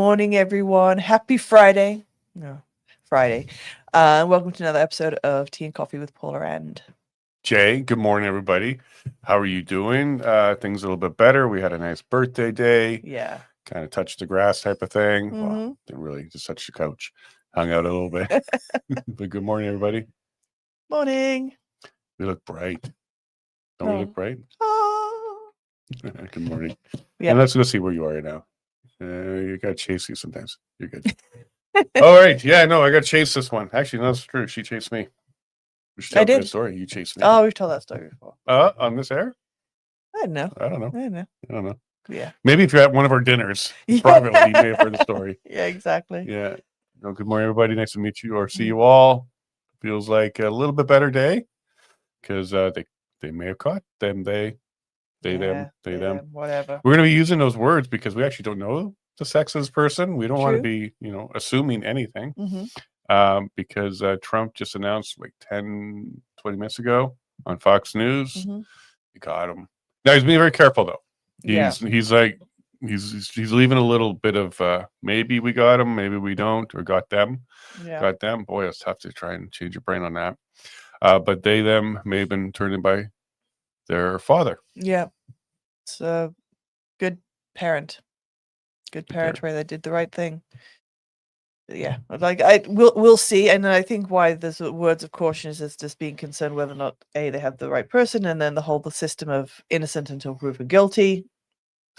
morning, everyone. Happy Friday. No, Friday. Welcome to another episode of Tea and Coffee with Paula and Jay. Good morning, everybody. How are you doing? Things a little bit better. We had a nice birthday day. Yeah. Kind of touched the grass type of thing. Mhm. Well, didn't really, just touched the couch. Hung out a little bit. But good morning, everybody. Morning. We look bright. Don't we look bright? Oh. Good morning. Yeah. And let's go see where you are now. You got to chase you sometimes. You're good. All right. Yeah, no, I got to chase this one. Actually, no, that's true. She chased me. I did. Story. You chased me. Oh, we've told that story before. On this air? I don't know. I don't know. Yeah. Maybe if you're at one of our dinners, privately, you may have heard the story. Yeah, exactly. Yeah. No, good morning, everybody. Nice to meet you or see you all. Feels like a little bit better day because they may have caught them. They, them, whatever. We're going to be using those words because we actually don't know the sex of this person. We don't want to be, assuming anything. Mm-hmm. Because Trump just announced like 10, 20 minutes ago on Fox News, we got him. Now he's being very careful though. He's leaving a little bit of maybe we got him, maybe we don't, or got them. Yeah. Got them. Boy, it's tough to try and change your brain on that. But they, them may have been turned in by their father. Yeah. It's a good parent. Good parent where they did the right thing. Yeah, we'll see, and I think why there's words of caution is just being concerned whether or not they have the right person, and then the system of innocent until proven guilty.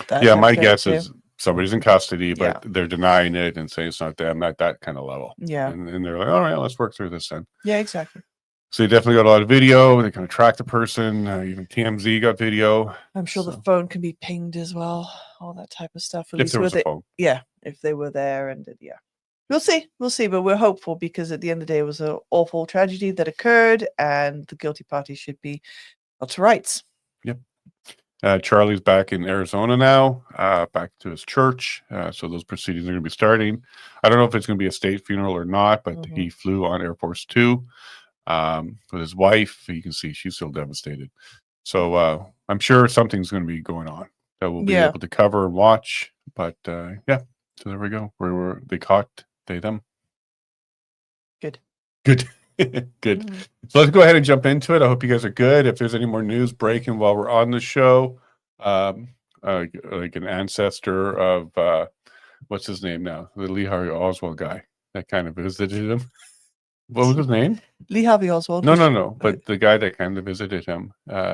My guess is somebody's in custody, but they're denying it and saying it's not them, at that kind of level. Yeah, and they're like, all right, let's work through this then. Yeah, exactly. So they definitely got a lot of video. They kind of track the person. Even TMZ got video. I'm sure the phone can be pinged as well, all that type of stuff. If there was a phone. Yeah, if they were there, and We'll see, but we're hopeful because at the end of the day, it was an awful tragedy that occurred, and the guilty party should be held to rights. Yep. Charlie's back in Arizona now, back to his church. So those proceedings are going to be starting. I don't know if it's going to be a state funeral or not, but he flew on Air Force 2 with his wife. You can see she's still devastated. So I'm sure something's going to be going on that we'll be able to cover and watch. But so there we go. They caught them. Good. Good. So let's go ahead and jump into it. I hope you guys are good. If there's any more news breaking while we're on the show, like an ancestor of what's his name now? The Lee Harvey Oswald guy that kind of visited him. What was his name? Lee Harvey Oswald. No. But the guy that kind of visited him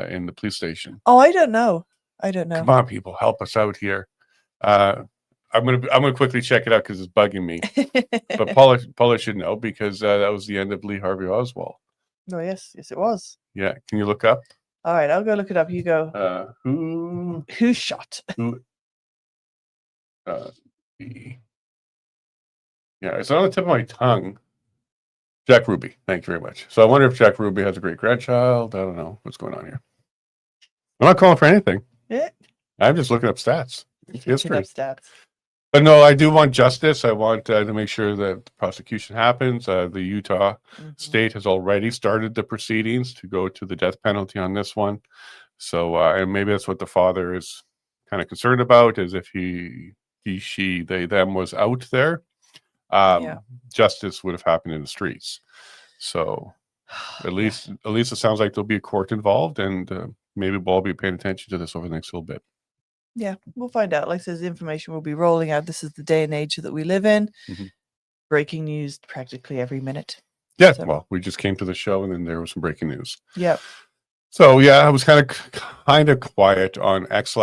in the police station. Oh, I don't know. Come on, people, help us out here. I'm gonna quickly check it out because it's bugging me. But Paula should know because that was the end of Lee Harvey Oswald. Oh yes, it was. Yeah, can you look up? All right, I'll go look it up. You go. Who shot? It's on the tip of my tongue. Jack Ruby. Thank you very much. So I wonder if Jack Ruby has a great grandchild. I don't know what's going on here. I'm not calling for anything. Yeah. I'm just looking up stats. History. Stats. But no, I do want justice. I want to make sure that the prosecution happens. The Utah state has already started the proceedings to go to the death penalty on this one. So, and maybe that's what the father is kind of concerned about, is if he, she, they, them was out there, justice would have happened in the streets. So, at least it sounds like there'll be a court involved, and maybe we'll all be paying attention to this over the next little bit. Yeah, we'll find out. Like I said, information will be rolling out. This is the day and age that we live in. Breaking news practically every minute. Yeah, well, we just came to the show and then there was some breaking news. Yep. So I was kind of quiet on X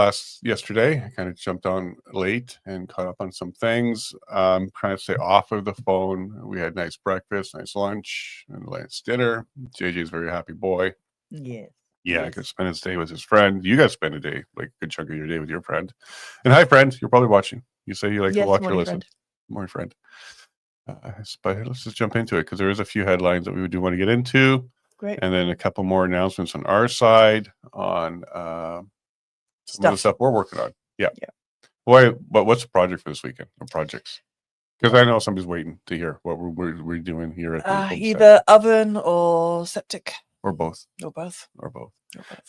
yesterday. I kind of jumped on late and caught up on some things. Trying to stay off of the phone. We had nice breakfast, nice lunch, and nice dinner. JJ's a very happy boy. Yes. Yeah, I could spend his day with his friend. You guys spend a day, like a good chunk of your day with your friend. And hi, friend. You're probably watching. You say you like to watch or listen. Morning, friend. But let's just jump into it because there is a few headlines that we do want to get into. Great. And then a couple more announcements on our side on some of the stuff we're working on. Yeah. But what's the project for this weekend? Or projects? Because I know somebody's waiting to hear what we're doing here at the either oven or septic. Or both. Or both.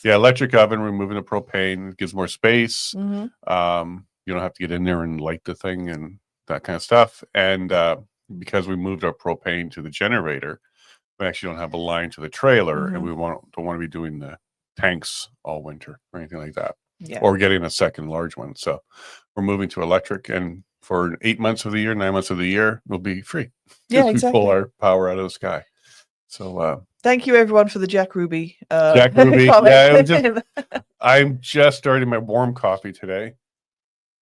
Yeah, electric oven, removing the propane, gives more space. You don't have to get in there and light the thing and that kind of stuff. And because we moved our propane to the generator, we actually don't have a line to the trailer, and we don't want to be doing the tanks all winter or anything like that, or getting a second large one. So we're moving to electric, and for 8 months of the year, 9 months of the year, we'll be free. Yeah, We exactly. pull our power out of the sky. So thank you everyone for the Jack Ruby. Jack Ruby, comment. I'm just starting my warm coffee today.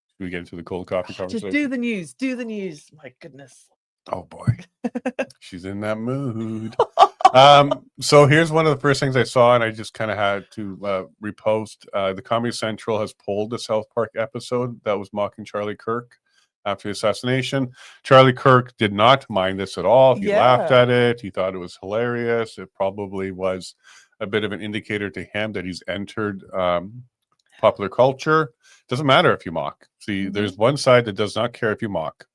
Should we get into the cold coffee conversation? Just do the news. Do the news. My goodness. Oh boy, she's in that mood. So here's one of the first things I saw, and I just kind of had to repost. The Comedy Central has pulled the South Park episode that was mocking Charlie Kirk after the assassination. Charlie Kirk did not mind this at all. He laughed at it. He thought it was hilarious. It probably was a bit of an indicator to him that he's entered popular culture. Doesn't matter if you mock. See, there's one side that does not care if you mock.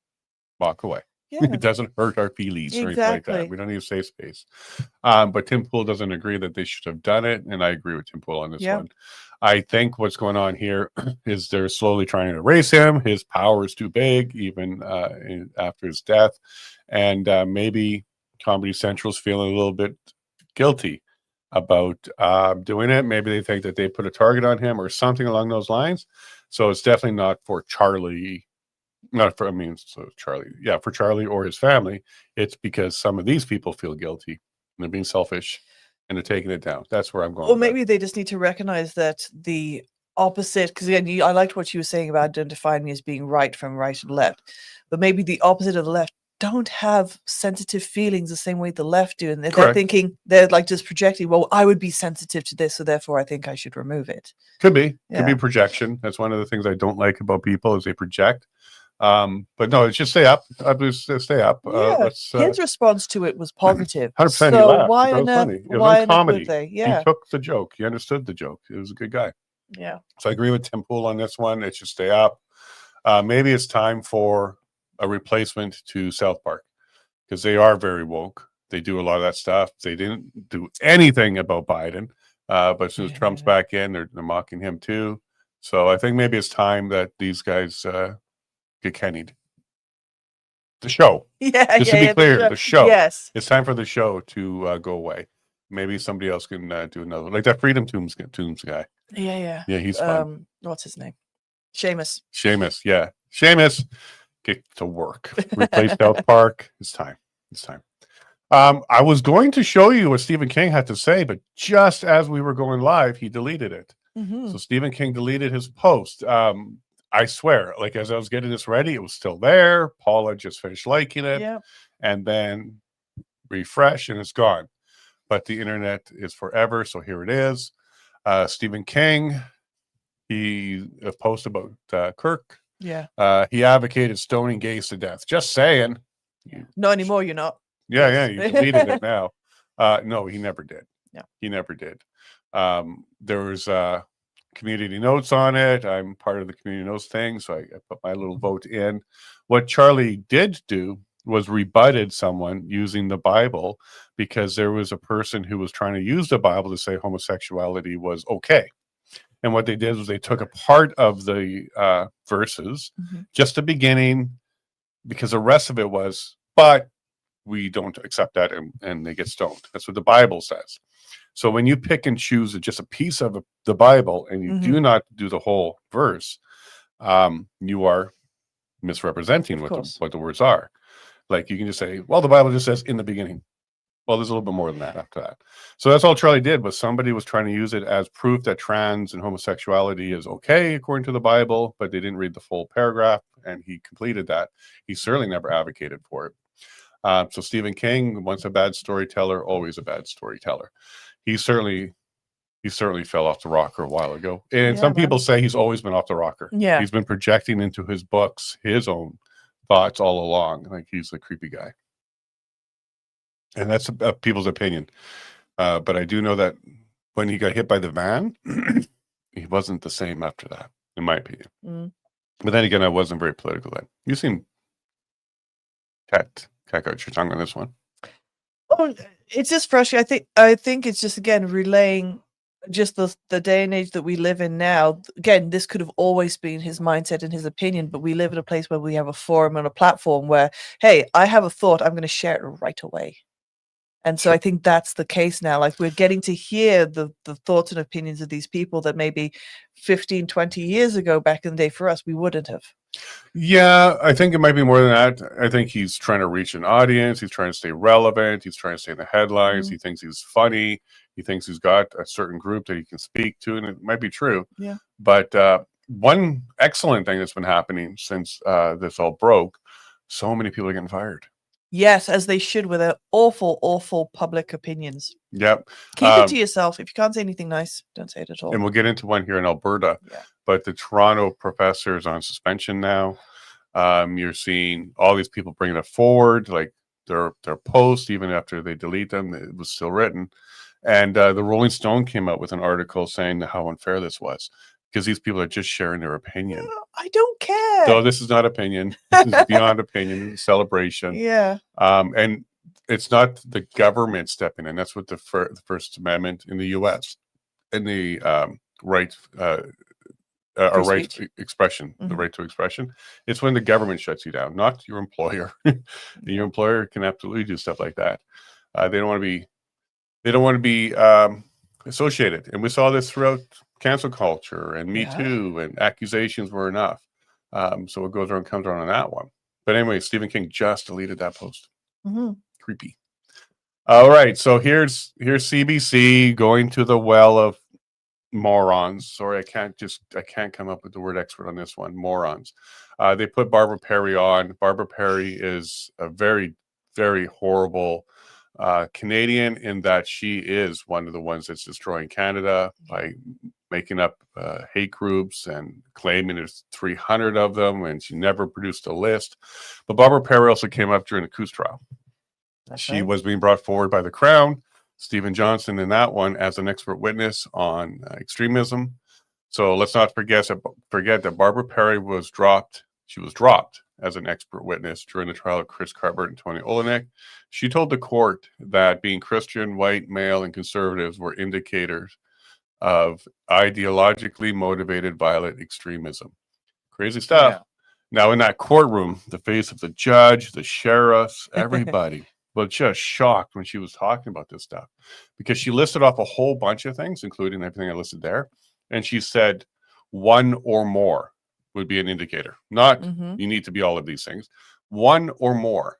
Mock away. Yeah. It doesn't hurt our feelings or anything like that. We don't need a safe space. But Tim Pool doesn't agree that they should have done it, and I agree with Tim Pool on this one. I think what's going on here is they're slowly trying to erase him. His power is too big, even after his death, and maybe Comedy Central's feeling a little bit guilty about doing it. Maybe they think that they put a target on him or something along those lines. So it's definitely not for Charlie. Not for, so Charlie, for Charlie or his family. It's because some of these people feel guilty and they're being selfish and they're taking it down. That's where I'm going. Or maybe they just need to recognize that the opposite, because again, I liked what you were saying about defining as being right from right and left, but maybe the opposite of the left don't have sensitive feelings the same way the left do, and they're thinking, they're like just projecting, well, I would be sensitive to this, so therefore I think I should remove it. Could be projection. That's one of the things I don't like about people is they project. But no, it's just stay up. Stay up. His response to it was positive. 100%. So he laughed. why That was on funny. It was comedy. He took the joke. He understood the joke. He was a good guy. Yeah. So I agree with Tim Pool on this one. It should stay up. Maybe it's time for a replacement to South Park because they are very woke. They do a lot of that stuff. They didn't do anything about Biden, but as soon as Trump's back in, they're mocking him too. So I think maybe it's time that these guys get Kenny'd. The show. Just to be clear, the show. Yes. It's time for the show to go away. Maybe somebody else can do another, like that Freedom Tombs guy. Yeah, he's fun. What's his name? Seamus, yeah. Seamus, get to work. Replace South Park. It's time. I was going to show you what Stephen King had to say, but just as we were going live, he deleted it. So Stephen King deleted his post. I swear, like as I was getting this ready, it was still there. Paula just finished liking it, and then refresh, and it's gone. But the internet is forever, so here it is. Stephen King, he posted about Kirk. He advocated stoning gays to death. Just saying. Not anymore. You're not. Yeah. You deleted it now. No, he never did. Yeah, he never did. There was community notes on it. I'm part of the community notes thing, so I put my little vote in. What Charlie did do was rebutted someone using the Bible because there was a person who was trying to use the Bible to say homosexuality was okay. And what they did was they took a part of the verses, just the beginning, because the rest of it was, but we don't accept that, and they get stoned. That's what the Bible says. So when you pick and choose just a piece of the Bible and you do not do the whole verse, you are misrepresenting what the words are. Like you can just say, well, the Bible just says in the beginning. Well, there's a little bit more than that after that. So that's all Charlie did, was somebody was trying to use it as proof that trans and homosexuality is okay according to the Bible, but they didn't read the full paragraph, and he completed that. He certainly never advocated for it. So Stephen King, once a bad storyteller, always a bad storyteller. He certainly fell off the rocker a while ago. And some people say he's always been off the rocker. Yeah. He's been projecting into his books his own thoughts all along. Like he's a creepy guy. And that's people's opinion. But I do know that when he got hit by the van, he wasn't the same after that, in my opinion. But then again, I wasn't very political then. You seem cat out your tongue on this one. Oh, it's just frustrating. I think it's just, again, relaying just the day and age that we live in now, again, this could have always been his mindset and his opinion, but we live in a place where we have a forum and a platform where, hey, I have a thought, I'm going to share it right away. And so I think that's the case now. Like, we're getting to hear the thoughts and opinions of these people that maybe 15, 20 years ago, back in the day, for us, we wouldn't have. Yeah, I think it might be more than that. I think he's trying to reach an audience. He's trying to stay relevant. He's trying to stay in the headlines. He thinks he's funny. He thinks he's got a certain group that he can speak to, and it might be true. Yeah. But one excellent thing that's been happening since this all broke, so many people are getting fired. Yes, as they should, with their awful, awful public opinions. Yep. Keep it to yourself. If you can't say anything nice, don't say it at all. And we'll get into one here in Alberta. Yeah. But the Toronto professor is on suspension now. You're seeing all these people bringing it forward, like their posts, even after they delete them, it was still written. And the Rolling Stone came out with an article saying how unfair this was, because these people are just sharing their opinion. I don't care. So this is not opinion. This is beyond opinion. It's celebration. Yeah. And it's not the government stepping in. That's what the First Amendment in the U.S. and the right expression, the right to expression. It's when the government shuts you down, not your employer. Your employer can absolutely do stuff like that. They don't want to be associated. And we saw this throughout cancel culture and Me Too, and accusations were enough. So it goes around, comes around on that one. But anyway, Stephen King just deleted that post. Creepy. All right, so here's CBC going to the well of morons. Sorry, I can't come up with the word expert on this one. Morons. They put Barbara Perry on. Barbara Perry is a very, very horrible Canadian, in that she is one of the ones that's destroying Canada by making up hate groups and claiming there's 300 of them, and she never produced a list. But Barbara Perry also came up during the Coos trial. She was being brought forward by the Crown, Stephen Johnson in that one, as an expert witness on extremism. So let's not forget that Barbara Perry was dropped. She was dropped as an expert witness during the trial of Chris Carbert and Tony Olenek. She told the court that being Christian, white, male, and conservatives were indicators of ideologically motivated violent extremism. Crazy stuff. Yeah. Now, in that courtroom, the face of the judge, the sheriffs, everybody was just shocked when she was talking about this stuff, because she listed off a whole bunch of things, including everything I listed there. And she said one or more would be an indicator. Not you need to be all of these things. One or more.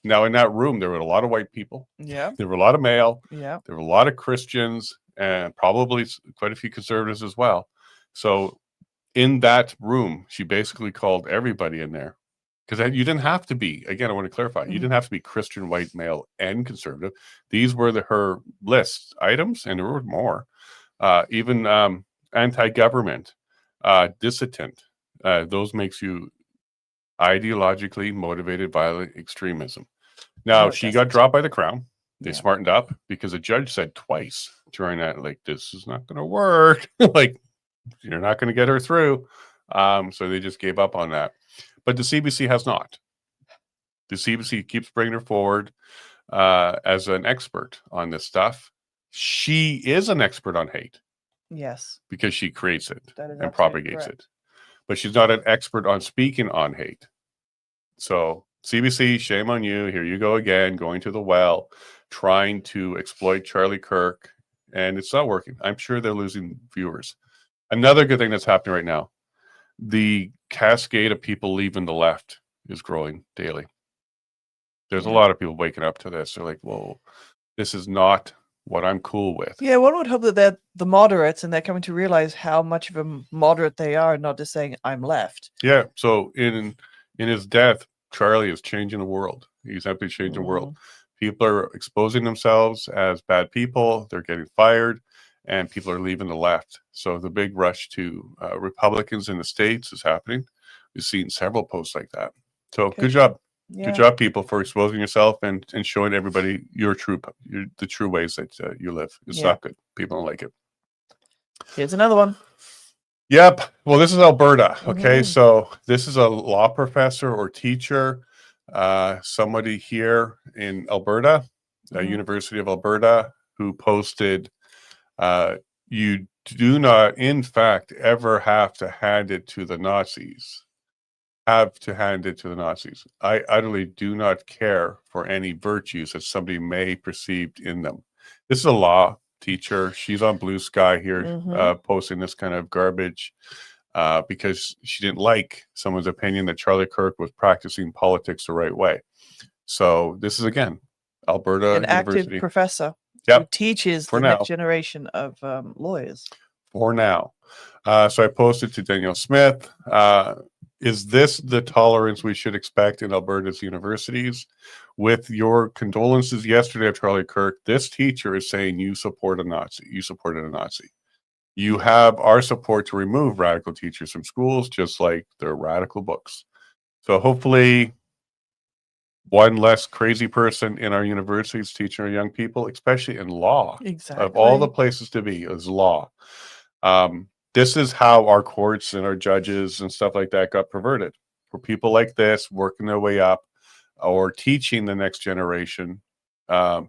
Now, in that room, there were a lot of white people. Yeah. There were a lot of male. Yeah. There were a lot of Christians, and probably quite a few conservatives as well. So in that room, she basically called everybody in there, because you didn't have to be, again, I want to clarify, you didn't have to be Christian, white, male, and conservative. These were her list items, and there were more. Even anti-government, dissident, those makes you ideologically motivated violent extremism. Now, she got dropped by the Crown. They smartened up, because a judge said twice during that, like, this is not going to work. Like, you're not going to get her through. So they just gave up on that. But the CBC has not. The CBC keeps bringing her forward as an expert on this stuff. She is an expert on hate. Yes. Because she creates it and propagates it. But she's not an expert on speaking on hate. So CBC, shame on you. Here you go again, going to the well, trying to exploit Charlie Kirk. And it's not working. I'm sure they're losing viewers. Another good thing that's happening right now, the cascade of people leaving the left is growing daily. There's a lot of people waking up to this. They're like, whoa, this is not what I'm cool with. Yeah, one would hope that they're the moderates, and they're coming to realize how much of a moderate they are, not just saying, I'm left. Yeah, so in his death, Charlie is changing the world. He's absolutely changing the world. People are exposing themselves as bad people. They're getting fired, and people are leaving the left. So the big rush to Republicans in the States is happening. We've seen several posts like that. So good job. Yeah. Good job, people, for exposing yourself and showing everybody the true ways that you live. It's not good. People don't like it. Here's another one. Yep. Well, this is Alberta. Okay. So this is a law professor or teacher, somebody here in Alberta, University of Alberta, who posted you do not, in fact, ever have to hand it to the Nazis. I utterly do not care for any virtues that somebody may perceive in them. This is a law teacher. She's on Blue Sky here, posting this kind of garbage because she didn't like someone's opinion that Charlie Kirk was practicing politics the right way. So this is, again, Alberta An University. active professor Yep. who teaches For the now. next generation of lawyers. For now. So I posted to Danielle Smith. Is this the tolerance we should expect in Alberta's universities? With your condolences yesterday of Charlie Kirk, this teacher is saying you support a Nazi. You supported a Nazi. You have our support to remove radical teachers from schools, just like their radical books. So hopefully one less crazy person in our universities teaching our young people, especially in law. Exactly. Of all the places to be is law. This is how our courts and our judges and stuff like that got perverted. For people like this working their way up or teaching the next generation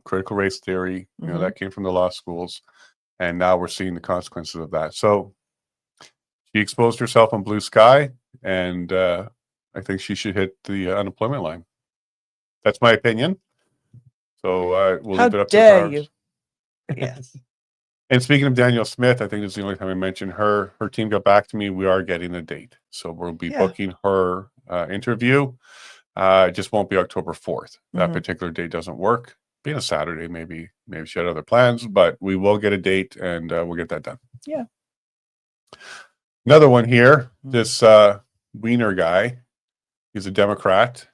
critical race theory, you know, that came from the law schools. And now we're seeing the consequences of that. So she exposed herself on Blue Sky, and I think she should hit the unemployment line. That's my opinion. So we'll leave it up to the dare powers. you? Yes. And speaking of Danielle Smith, I think this is the only time I mentioned her. Her team got back to me. We are getting a date. So we'll be booking her interview. It just won't be October 4th. That particular date doesn't work. Being a Saturday, maybe she had other plans, but we will get a date and we'll get that done. Yeah. Another one here, this Wiener guy. He's a Democrat,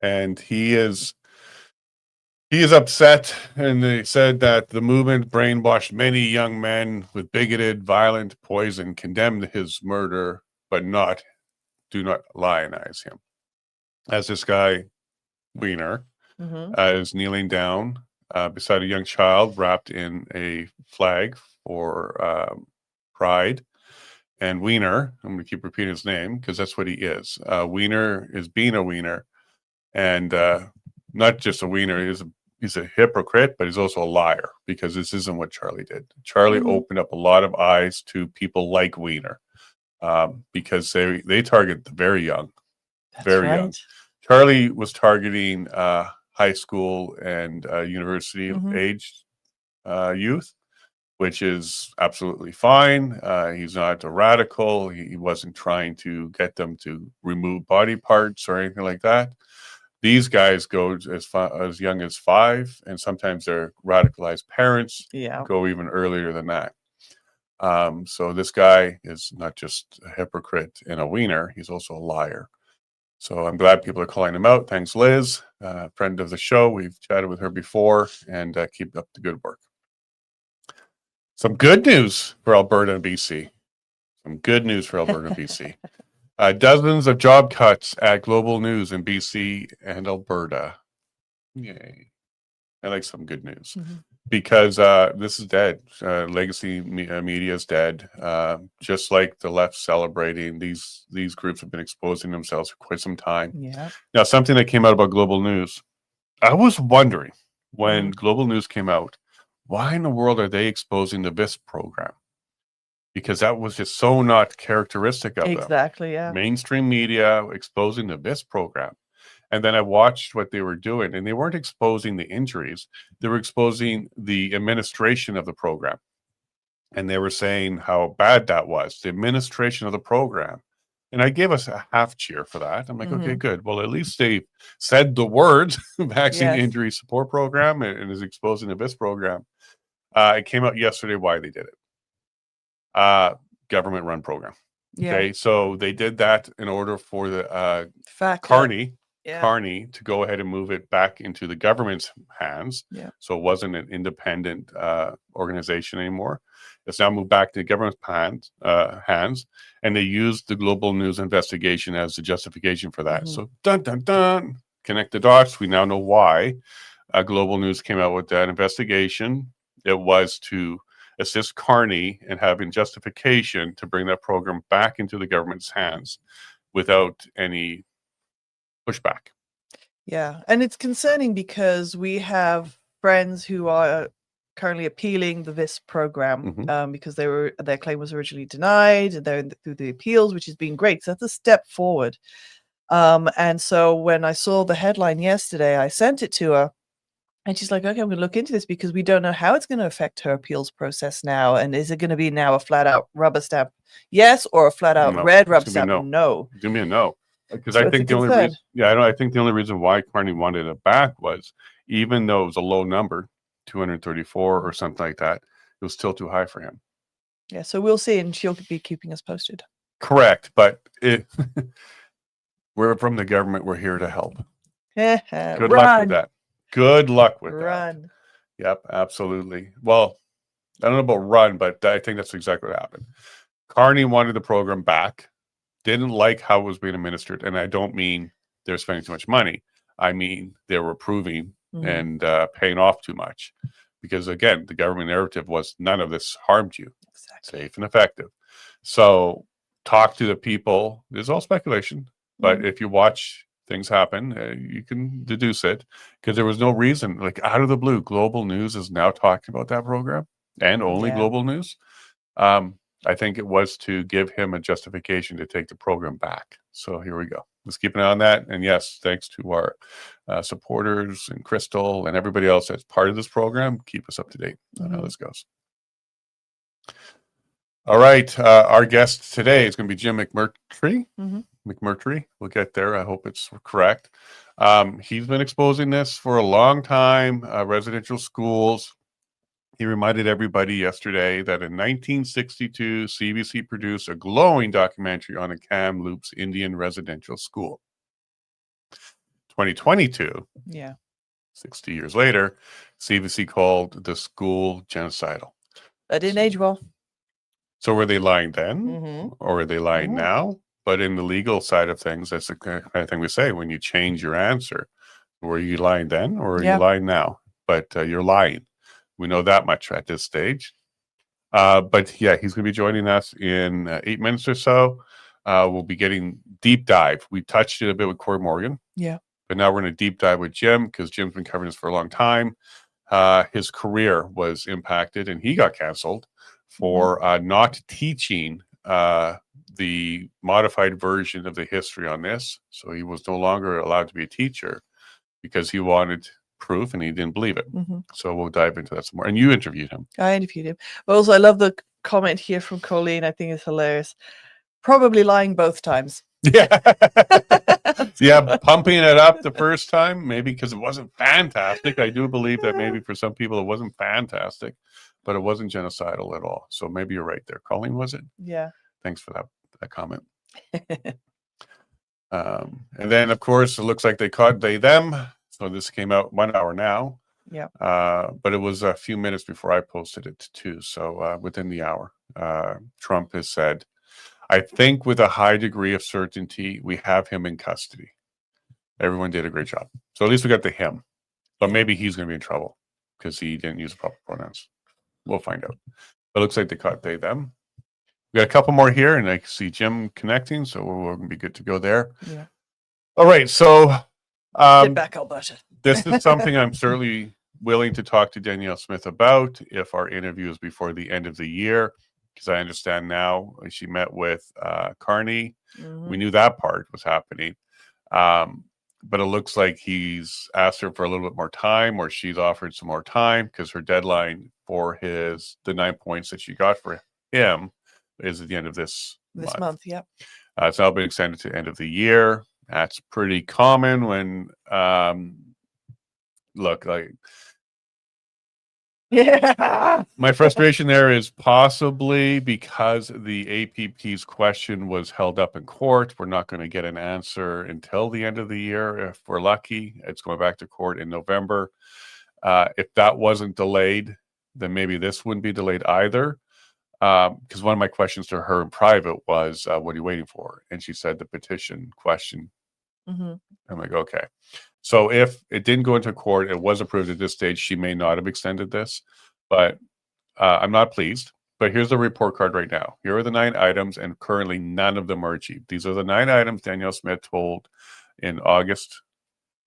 and he is upset, and they said that the movement brainwashed many young men with bigoted, violent poison, condemned his murder, but do not lionize him. As this guy, Wiener, is kneeling down beside a young child wrapped in a flag for pride. And Wiener, I'm going to keep repeating his name because that's what he is. Wiener is being a wiener, and not just a wiener. He's a hypocrite, but he's also a liar, because this isn't what Charlie did. Charlie opened up a lot of eyes to people like Wiener because they target the very young. That's very right. young. Charlie was targeting high school and university age youth, which is absolutely fine. He's not a radical. He wasn't trying to get them to remove body parts or anything like that. These guys go as young as 5, and sometimes their radicalized parents go even earlier than that. So this guy is not just a hypocrite and a wiener, he's also a liar. So I'm glad people are calling him out. Thanks, Liz, friend of the show. We've chatted with her before, and keep up the good work. Some good news for Alberta and BC. Dozens of job cuts at Global News in BC and Alberta. Yay. I like some good news because this is dead. Legacy media is dead. Just like the left celebrating, these groups have been exposing themselves for quite some time. Yeah. Now, something that came out about Global News, I was wondering when Global News came out, why in the world are they exposing the VISP program? Because that was just so not characteristic of them. Exactly, yeah. Mainstream media exposing the VISP program. And then I watched what they were doing, and they weren't exposing the injuries. They were exposing the administration of the program. And they were saying how bad that was, the administration of the program. And I gave us a half cheer for that. I'm like, okay, good. Well, at least they said the words, Vaccine Injury Support Program, and is exposing the VISP program. It came out yesterday why they did it. Government-run program. Yeah. Okay, so they did that in order for the Carney to go ahead and move it back into the government's hands. Yeah. So it wasn't an independent organization anymore. It's now moved back to the government's hands, and they used the Global News investigation as the justification for that. So dun dun dun, connect the dots. We now know why Global News came out with that investigation. It was to assist Carney in having justification to bring that program back into the government's hands without any pushback. Yeah, and it's concerning because we have friends who are currently appealing the VIS program Mhm. because their claim was originally denied, and they're through the appeals, which has been great. So that's a step forward. And so when I saw the headline yesterday, I sent it to her. And she's like, okay, I'm going to look into this because we don't know how it's going to affect her appeals process now. And is it going to be now a flat out rubber stamp yes or a flat out No, red it's rubber gonna be stamp no. no? Give me a no. Because So I it's a think the only concern. reason, I think the only reason why Carney wanted it back was even though it was a low number, 234 or something like that, it was still too high for him. Yeah, so we'll see, and she'll be keeping us posted. Correct, but we're from the government. We're here to help. Good luck with that. Good luck with that. Yep, absolutely. Well, I don't know about run, but I think that's exactly what happened. Carney wanted the program back, didn't like how it was being administered, and I don't mean they're spending too much money. I mean they were approving and paying off too much, because again, the government narrative was none of this harmed you, safe and effective. So talk to the people. There's all speculation, but if you watch things happen, you can deduce it, because there was no reason, like out of the blue, Global News is now talking about that program, and only Global News. I think it was to give him a justification to take the program back. So here we go. Let's keep an eye on that. And yes, thanks to our supporters and Crystal and everybody else that's part of this program. Keep us up to date on how this goes. All right. Our guest today is going to be Jim McMurtry. McMurtry. We'll get there. I hope it's correct. He's been exposing this for a long time, residential schools. He reminded everybody yesterday that in 1962, CBC produced a glowing documentary on a Kamloops Indian residential school. 2022, 60 years later, CBC called the school genocidal. That didn't age well. So were they lying then, or are they lying now? But in the legal side of things, that's the kind of thing we say when you change your answer. Were you lying then, or are you lying now? But you're lying. We know that much at this stage. But yeah, he's going to be joining us in 8 minutes or so. We'll be getting deep dive. We touched it a bit with Corey Morgan. But now we're going to deep dive with Jim, because Jim's been covering this for a long time. His career was impacted, and he got canceled for not teaching the modified version of the history on this. So he was no longer allowed to be a teacher because he wanted proof and he didn't believe it. So we'll dive into that some more. And you interviewed him. I interviewed him. But also, I love the comment here from Colleen. I think it's hilarious. Probably lying both times. Yeah, pumping it up the first time, maybe because it wasn't fantastic. I do believe that maybe for some people it wasn't fantastic, but it wasn't genocidal at all. So maybe you're right there. Colleen, was it? Yeah. Thanks for that comment. And then, of course, it looks like they caught them. So this came out 1 hour now. Yeah. But it was a few minutes before I posted it too. So within the hour, Trump has said, I think with a high degree of certainty, we have him in custody. Everyone did a great job. So at least we got the him. But maybe he's going to be in trouble because he didn't use the proper pronouns. We'll find out. But it looks like they caught them. We got a couple more here, and I see Jim connecting, so we're going to be good to go there. Yeah. All right, so Sit back, Alberta. This is something I'm certainly willing to talk to Danielle Smith about if our interview is before the end of the year, because I understand now she met with Carney. We knew that part was happening. But it looks like he's asked her for a little bit more time, or she's offered some more time, because her deadline for the 9 points that she got for him is at the end of this month. Yep. It's now been extended to the end of the year. That's pretty common when, look, like, my frustration there is possibly because the APP's question was held up in court. We're not going to get an answer until the end of the year. If we're lucky, it's going back to court in November. If that wasn't delayed, then maybe this wouldn't be delayed either. Because one of my questions to her in private was, what are you waiting for? And she said the petition question. I'm like, okay. So if it didn't go into court, it was approved at this stage, she may not have extended this, but I'm not pleased. But here's the report card right now. Here are the 9 items, and currently none of them are achieved. These are the 9 items Danielle Smith told in August,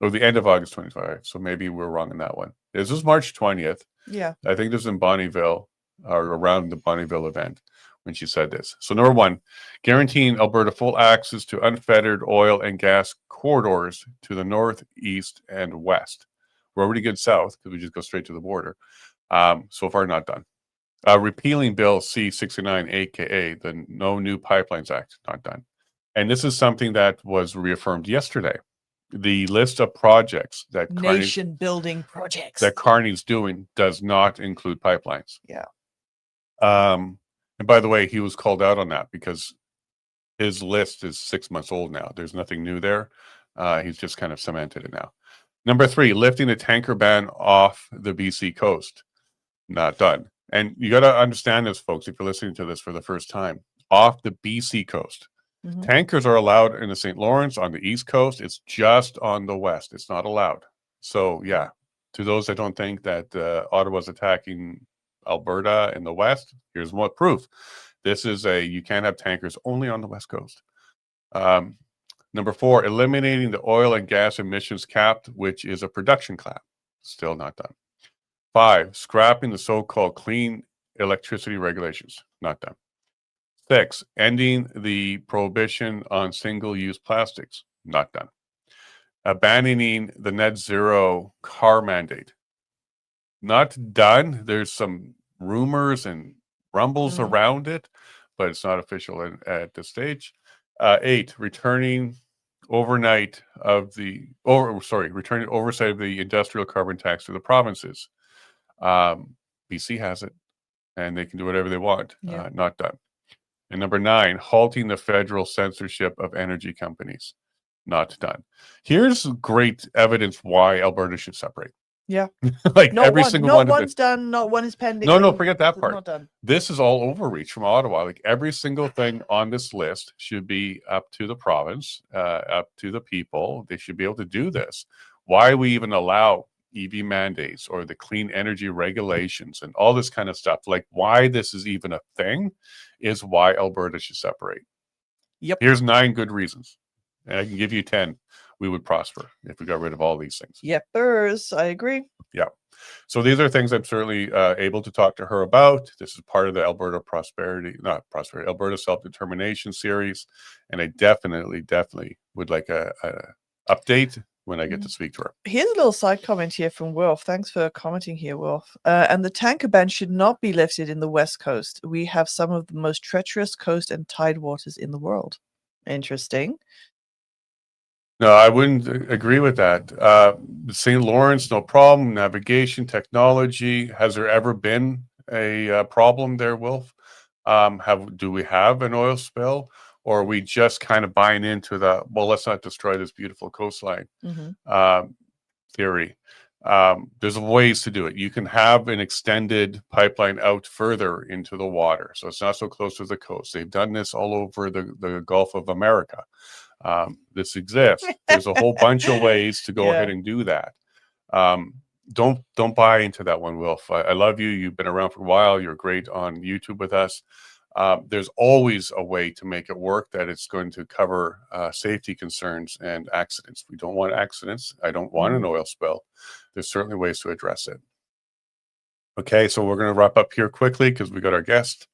or the end of August 25. So maybe we're wrong in that one. This was March 20th. Yeah. I think this was in Bonnyville or around the Bonnyville event when she said this. So number one, guaranteeing Alberta full access to unfettered oil and gas corridors to the north, east, and west. We're already good south because we just go straight to the border. So far, not done. Repealing Bill C-69, aka the No New Pipelines Act, not done. And this is something that was reaffirmed yesterday. The list of projects that Nation building projects that Carney's doing does not include pipelines. Yeah. And by the way, he was called out on that because his list is 6 months old now. There's nothing new there. He's just kind of cemented it now. Number three, lifting the tanker ban off the BC coast. Not done. And you got to understand this, folks, if you're listening to this for the first time. Off the BC coast. Mhm. Tankers are allowed in the St. Lawrence on the East Coast. It's just on the West. It's not allowed. So, yeah, to those that don't think that Ottawa's attacking Alberta in the West, here's what proof. This is you can't have tankers only on the West Coast. Number four, eliminating the oil and gas emissions cap, which is a production cap. Still not done. 5, scrapping the so-called clean electricity regulations. Not done. 6, ending the prohibition on single-use plastics. Not done. Abandoning the net zero car mandate. Not done. There's some rumors and rumbles around it, but it's not official at this stage. 8, returning oversight of the industrial carbon tax to the provinces. BC has it, and they can do whatever they want. Yeah. Not done. And number 9, halting the federal censorship of energy companies. Not done. Here's great evidence why Alberta should separate. Yeah. Like Not every one, single not one. one's done, not one is pending. No, forget that part. Not done. This is all overreach from Ottawa. Like every single thing on this list should be up to the province, up to the people. They should be able to do this. Why we even allow EV mandates or the clean energy regulations and all this kind of stuff, like why this is even a thing is why Alberta should separate. Yep. Here's 9 good reasons. And I can give you 10. We would prosper if we got rid of all these things. Yepers, I agree. Yeah. So these are things I'm certainly able to talk to her about. This is part of the Alberta Alberta Self-Determination series. And I definitely would like a update when I get to speak to her. Here's a little side comment here from Wolf. Thanks for commenting here, Wolf. And the tanker ban should not be lifted in the West Coast. We have some of the most treacherous coast and tide waters in the world. Interesting. No, I wouldn't agree with that. St. Lawrence, no problem. Navigation, technology. Has there ever been a problem there, Wolf? Do we have an oil spill? Or are we just kind of buying into the, well, let's not destroy this beautiful coastline theory? There's ways to do it. You can have an extended pipeline out further into the water, so it's not so close to the coast. They've done this all over the Gulf of America. This exists. There's a whole bunch of ways to go ahead and do that. Don't buy into that one, Wilf. I love you. You've been around for a while. You're great on YouTube with us. There's always a way to make it work that it's going to cover safety concerns and accidents. We don't want accidents. I don't want an oil spill. There's certainly ways to address it. Okay, so we're going to wrap up here quickly because we got our guest.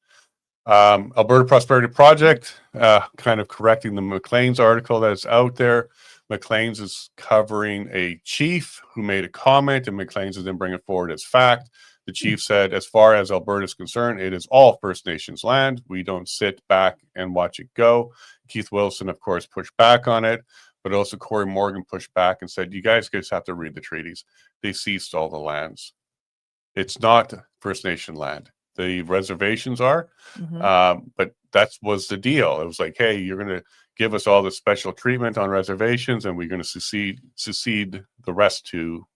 Alberta Prosperity Project, kind of correcting the Maclean's article that is out there. Maclean's is covering a chief who made a comment, and Maclean's didn't bring it forward as fact. The chief said, as far as Alberta is concerned, it is all First Nations land. We don't sit back and watch it go. Keith Wilson, of course, pushed back on it, but also Corey Morgan pushed back and said, you guys just have to read the treaties. They ceased all the lands. It's not First Nation land. The reservations are, but that was the deal. It was like, hey, you're going to give us all the special treatment on reservations, and we're going to secede the rest to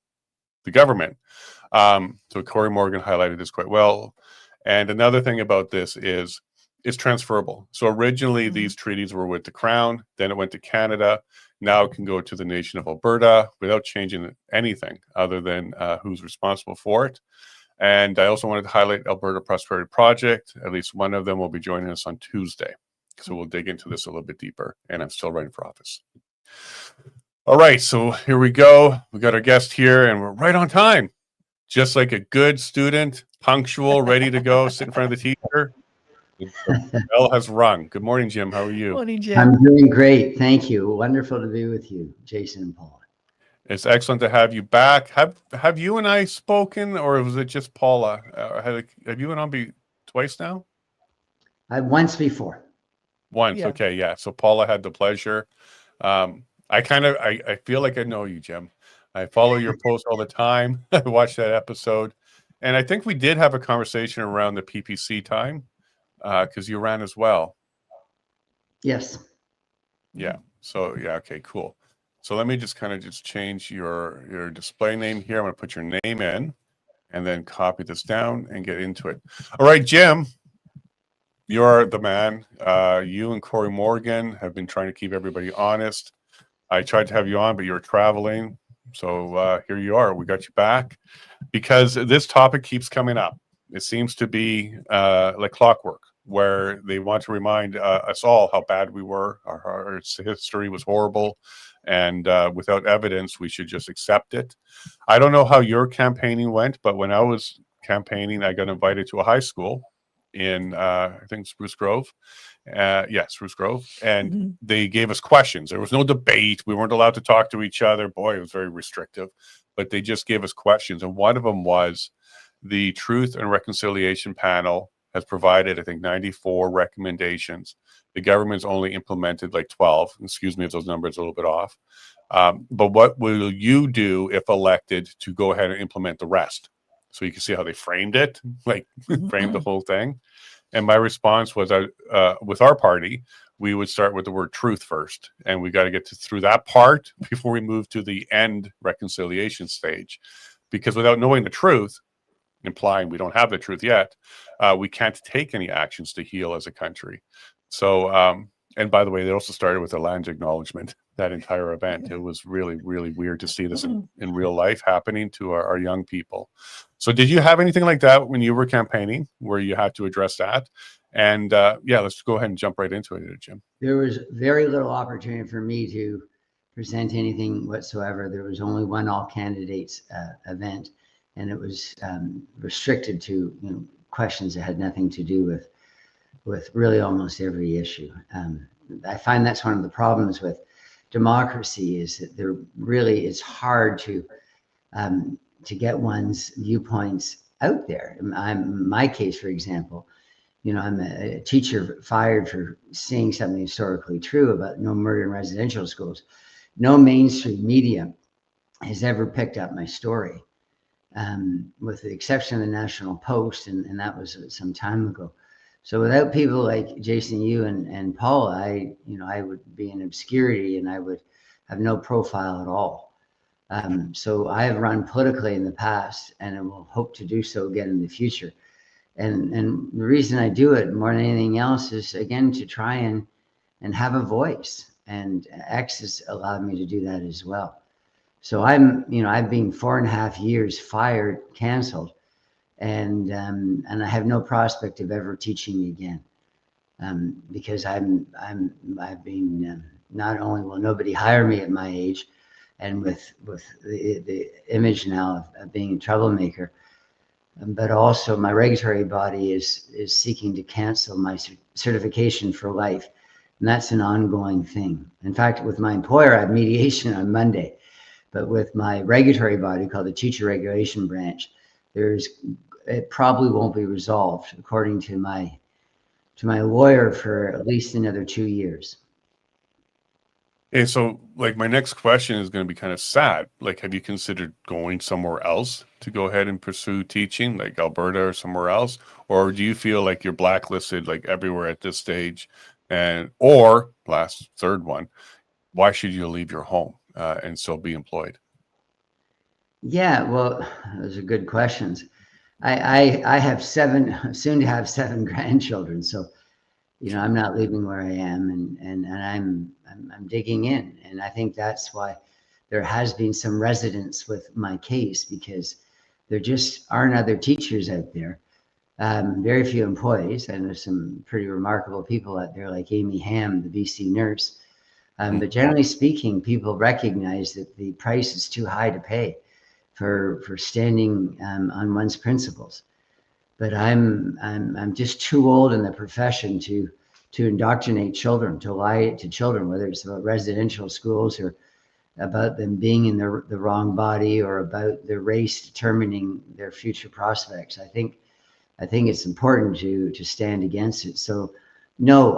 the government. So Corey Morgan highlighted this quite well. And another thing about this is it's transferable. So originally these treaties were with the Crown, then it went to Canada. Now it can go to the nation of Alberta without changing anything other than who's responsible for it. And I also wanted to highlight Alberta Prosperity Project. At least one of them will be joining us on Tuesday. So we'll dig into this a little bit deeper. And I'm still running for office. All right, so here we go. We got our guest here, and we're right on time. just like a good student, punctual, ready to go, sit in front of the teacher. The bell has rung. Good morning, Jim. How are you? Morning, Jim. I'm doing great. Thank you. Wonderful to be with you, Jason and Paula. It's excellent to have you back. Have you and I spoken, or was it just Paula? Have you and I be twice now? Once before. Once, Yeah. okay, yeah. So Paula had the pleasure. I feel like I know you, Jim. I follow your posts all the time. I watched that episode, and I think we did have a conversation around the PPC time because you ran as well. Yes. Yeah. So yeah. Okay. Cool. So let me just change your display name here. I'm going to put your name in, and then copy this down and get into it. All right, Jim. You're the man. You and Corey Morgan have been trying to keep everybody honest. I tried to have you on, but you were traveling. So here you are. We got you back because this topic keeps coming up. It seems to be like clockwork, where they want to remind us all how bad we were. Our history was horrible. And without evidence, we should just accept it. I don't know how your campaigning went, but when I was campaigning, I got invited to a high school in I think Spruce Grove. Spruce Grove. And they gave us questions. There was no debate. We weren't allowed to talk to each other. Boy, it was very restrictive. But they just gave us questions. And one of them was the Truth and Reconciliation Panel has provided, I think, 94 recommendations. The government's only implemented like 12. Excuse me if those numbers are a little bit off. But what will you do if elected to go ahead and implement the rest? So you can see how they framed it, like framed the whole thing. And my response was, with our party, we would start with the word truth first. And we got to get through that part before we move to the end reconciliation stage. Because without knowing the truth, implying we don't have the truth yet, we can't take any actions to heal as a country. So, and by the way, they also started with a land acknowledgement, that entire event. It was really, really weird to see this in real life happening to our young people. So did you have anything like that when you were campaigning where you had to address that? And let's go ahead and jump right into it, Jim. There was very little opportunity for me to present anything whatsoever. There was only one all candidates event, and it was restricted to questions that had nothing to do with really almost every issue. I find that's one of the problems with democracy, is that it's hard to get one's viewpoints out there. In my case, for example, I'm a teacher fired for saying something historically true about no murder in residential schools. No mainstream media has ever picked up my story, with the exception of the National Post, and that was some time ago. So without people like Jason, you and Paula, I would be in obscurity and I would have no profile at all. So I have run politically in the past, and I will hope to do so again in the future. And the reason I do it more than anything else is, again, to try and have a voice. And X has allowed me to do that as well. So I've been 4.5 years fired, canceled, and I have no prospect of ever teaching again, because I've been not only will nobody hire me at my age, and with the image now of being a troublemaker, but also my regulatory body is seeking to cancel my certification for life, and that's an ongoing thing. In fact, with my employer, I have mediation on Monday, but with my regulatory body called the Teacher Regulation Branch, it probably won't be resolved, according to my lawyer, for at least another 2 years. And so, like, my next question is going to be kind of sad. Like, have you considered going somewhere else to go ahead and pursue teaching, like Alberta or somewhere else? Or do you feel like you're blacklisted, like, everywhere at this stage? Or third one, why should you leave your home and still be employed? Yeah, well, those are good questions. I have soon to have 7 grandchildren, so I'm not leaving where I am, and I'm digging in, and I think that's why there has been some resonance with my case, because there just aren't other teachers out there. Very few employees, and there's some pretty remarkable people out there like Amy Ham, the BC nurse. But generally speaking, people recognize that the price is too high to pay for standing on one's principles. But I'm just too old in the profession to indoctrinate children, to lie to children, whether it's about residential schools or about them being in the wrong body or about the race determining their future prospects. I think it's important to stand against it. So no,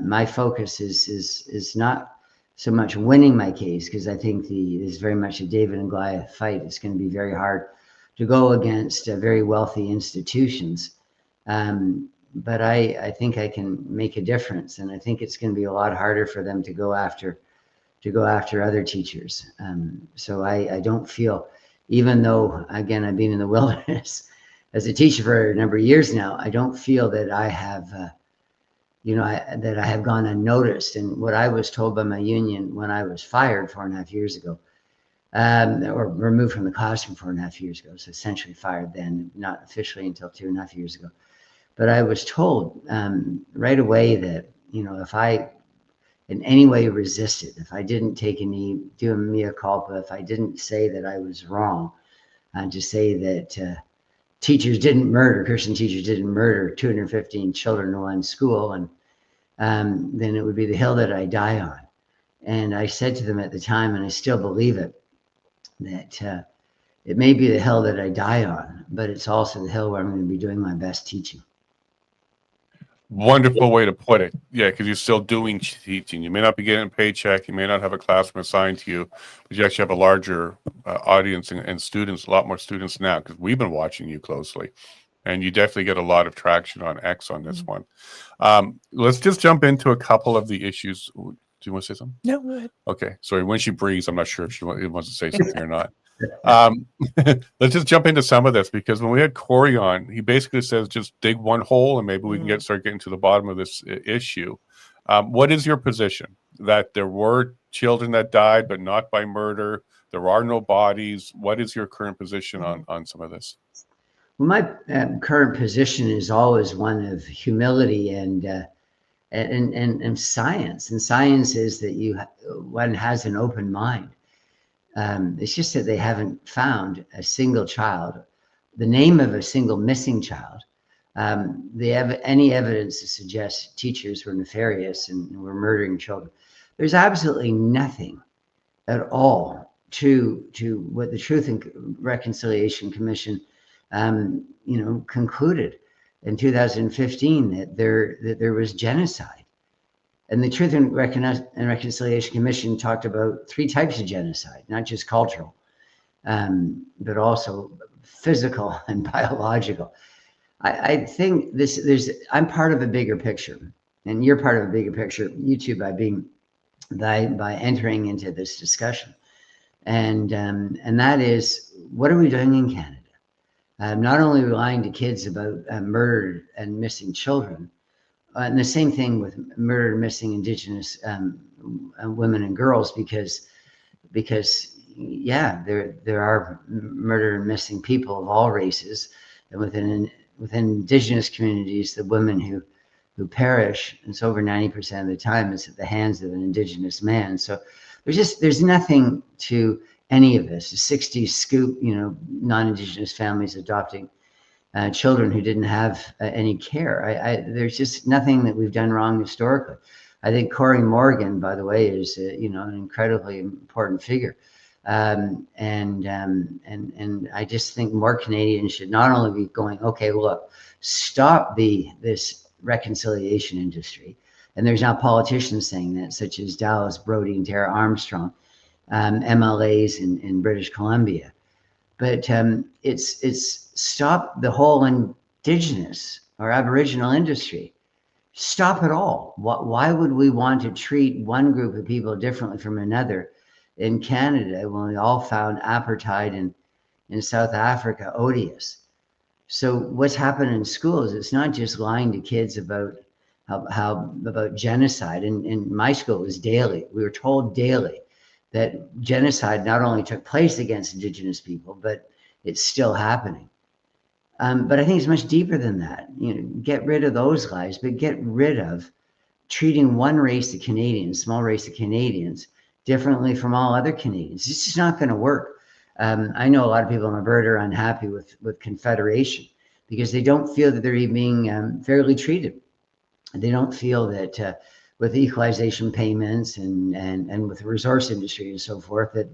my focus is not so much winning my case, because I think it's very much a David and Goliath fight. It's going to be very hard to go against very wealthy institutions. But I think I can make a difference, and I think it's going to be a lot harder for them to go after other teachers. So I don't feel, even though, again, I've been in the wilderness as a teacher for a number of years now, I don't feel that I have, that I have gone unnoticed. And what I was told by my union when I was fired 4.5 years ago, or removed from the classroom 4.5 years ago, so essentially fired then, not officially until 2.5 years ago. But I was told right away that, if I in any way resisted, if I didn't take a knee, do a mea culpa, if I didn't say that I was wrong, to say that Christian teachers didn't murder 215 children in one school, and then it would be the hill that I die on. And I said to them at the time, and I still believe it, that it may be the hill that I die on, but it's also the hill where I'm going to be doing my best teaching. Wonderful way to put it. Yeah, because you're still doing teaching. You may not be getting a paycheck. You may not have a classroom assigned to you, but you actually have a larger audience and students, a lot more students now, because we've been watching you closely. And you definitely get a lot of traction on X on this one. Let's just jump into a couple of the issues. Do you want to say something? No, go ahead. Okay. Sorry, when she breathes, I'm not sure if she wants to say something or not. Let's just jump into some of this, because when we had Corey on, he basically says just dig one hole and maybe we can start getting to the bottom of this issue. What is your position? That there were children that died, but not by murder. There are no bodies. What is your current position on some of this? Well, my current position is always one of humility and science. And science is that one has an open mind. It's just that they haven't found a single child, the name of a single missing child. They have any evidence to suggest teachers were nefarious and were murdering children. There's absolutely nothing at all to what the Truth and Reconciliation Commission, concluded in 2015 that there was genocide. And the Truth and Reconciliation Commission talked about 3 types of genocide, not just cultural, but also physical and biological. I think I'm part of a bigger picture, and you're part of a bigger picture, you two, by entering into this discussion. And that is, what are we doing in Canada? Not only are we lying to kids about murdered and missing children, and the same thing with murdered and missing Indigenous women and girls, because there are murdered and missing people of all races, and within Indigenous communities, the women who perish, it's over 90% of the time, is at the hands of an Indigenous man. So there's nothing to any of this. The 60s scoop, non-Indigenous families adopting children who didn't have any care. There's just nothing that we've done wrong historically. I think Corey Morgan, by the way, is an incredibly important figure, and I just think more Canadians should not only be going, okay, look, stop this reconciliation industry. And there's now politicians saying that, such as Dallas Brody and Tara Armstrong, MLAs in British Columbia. But it's stop the whole Indigenous or Aboriginal industry. Stop it all. Why would we want to treat one group of people differently from another in Canada when we all found apartheid in South Africa odious? So what's happened in schools, it's not just lying to kids about about genocide. In my school, it was daily. We were told daily that genocide not only took place against Indigenous people, but it's still happening. But I think it's much deeper than that. Get rid of those lies, but get rid of treating one race of Canadians, small race of Canadians, differently from all other Canadians. This is not going to work. I know a lot of people in Alberta are unhappy with Confederation because they don't feel that they're being fairly treated. They don't feel that with equalization payments and with the resource industry and so forth, that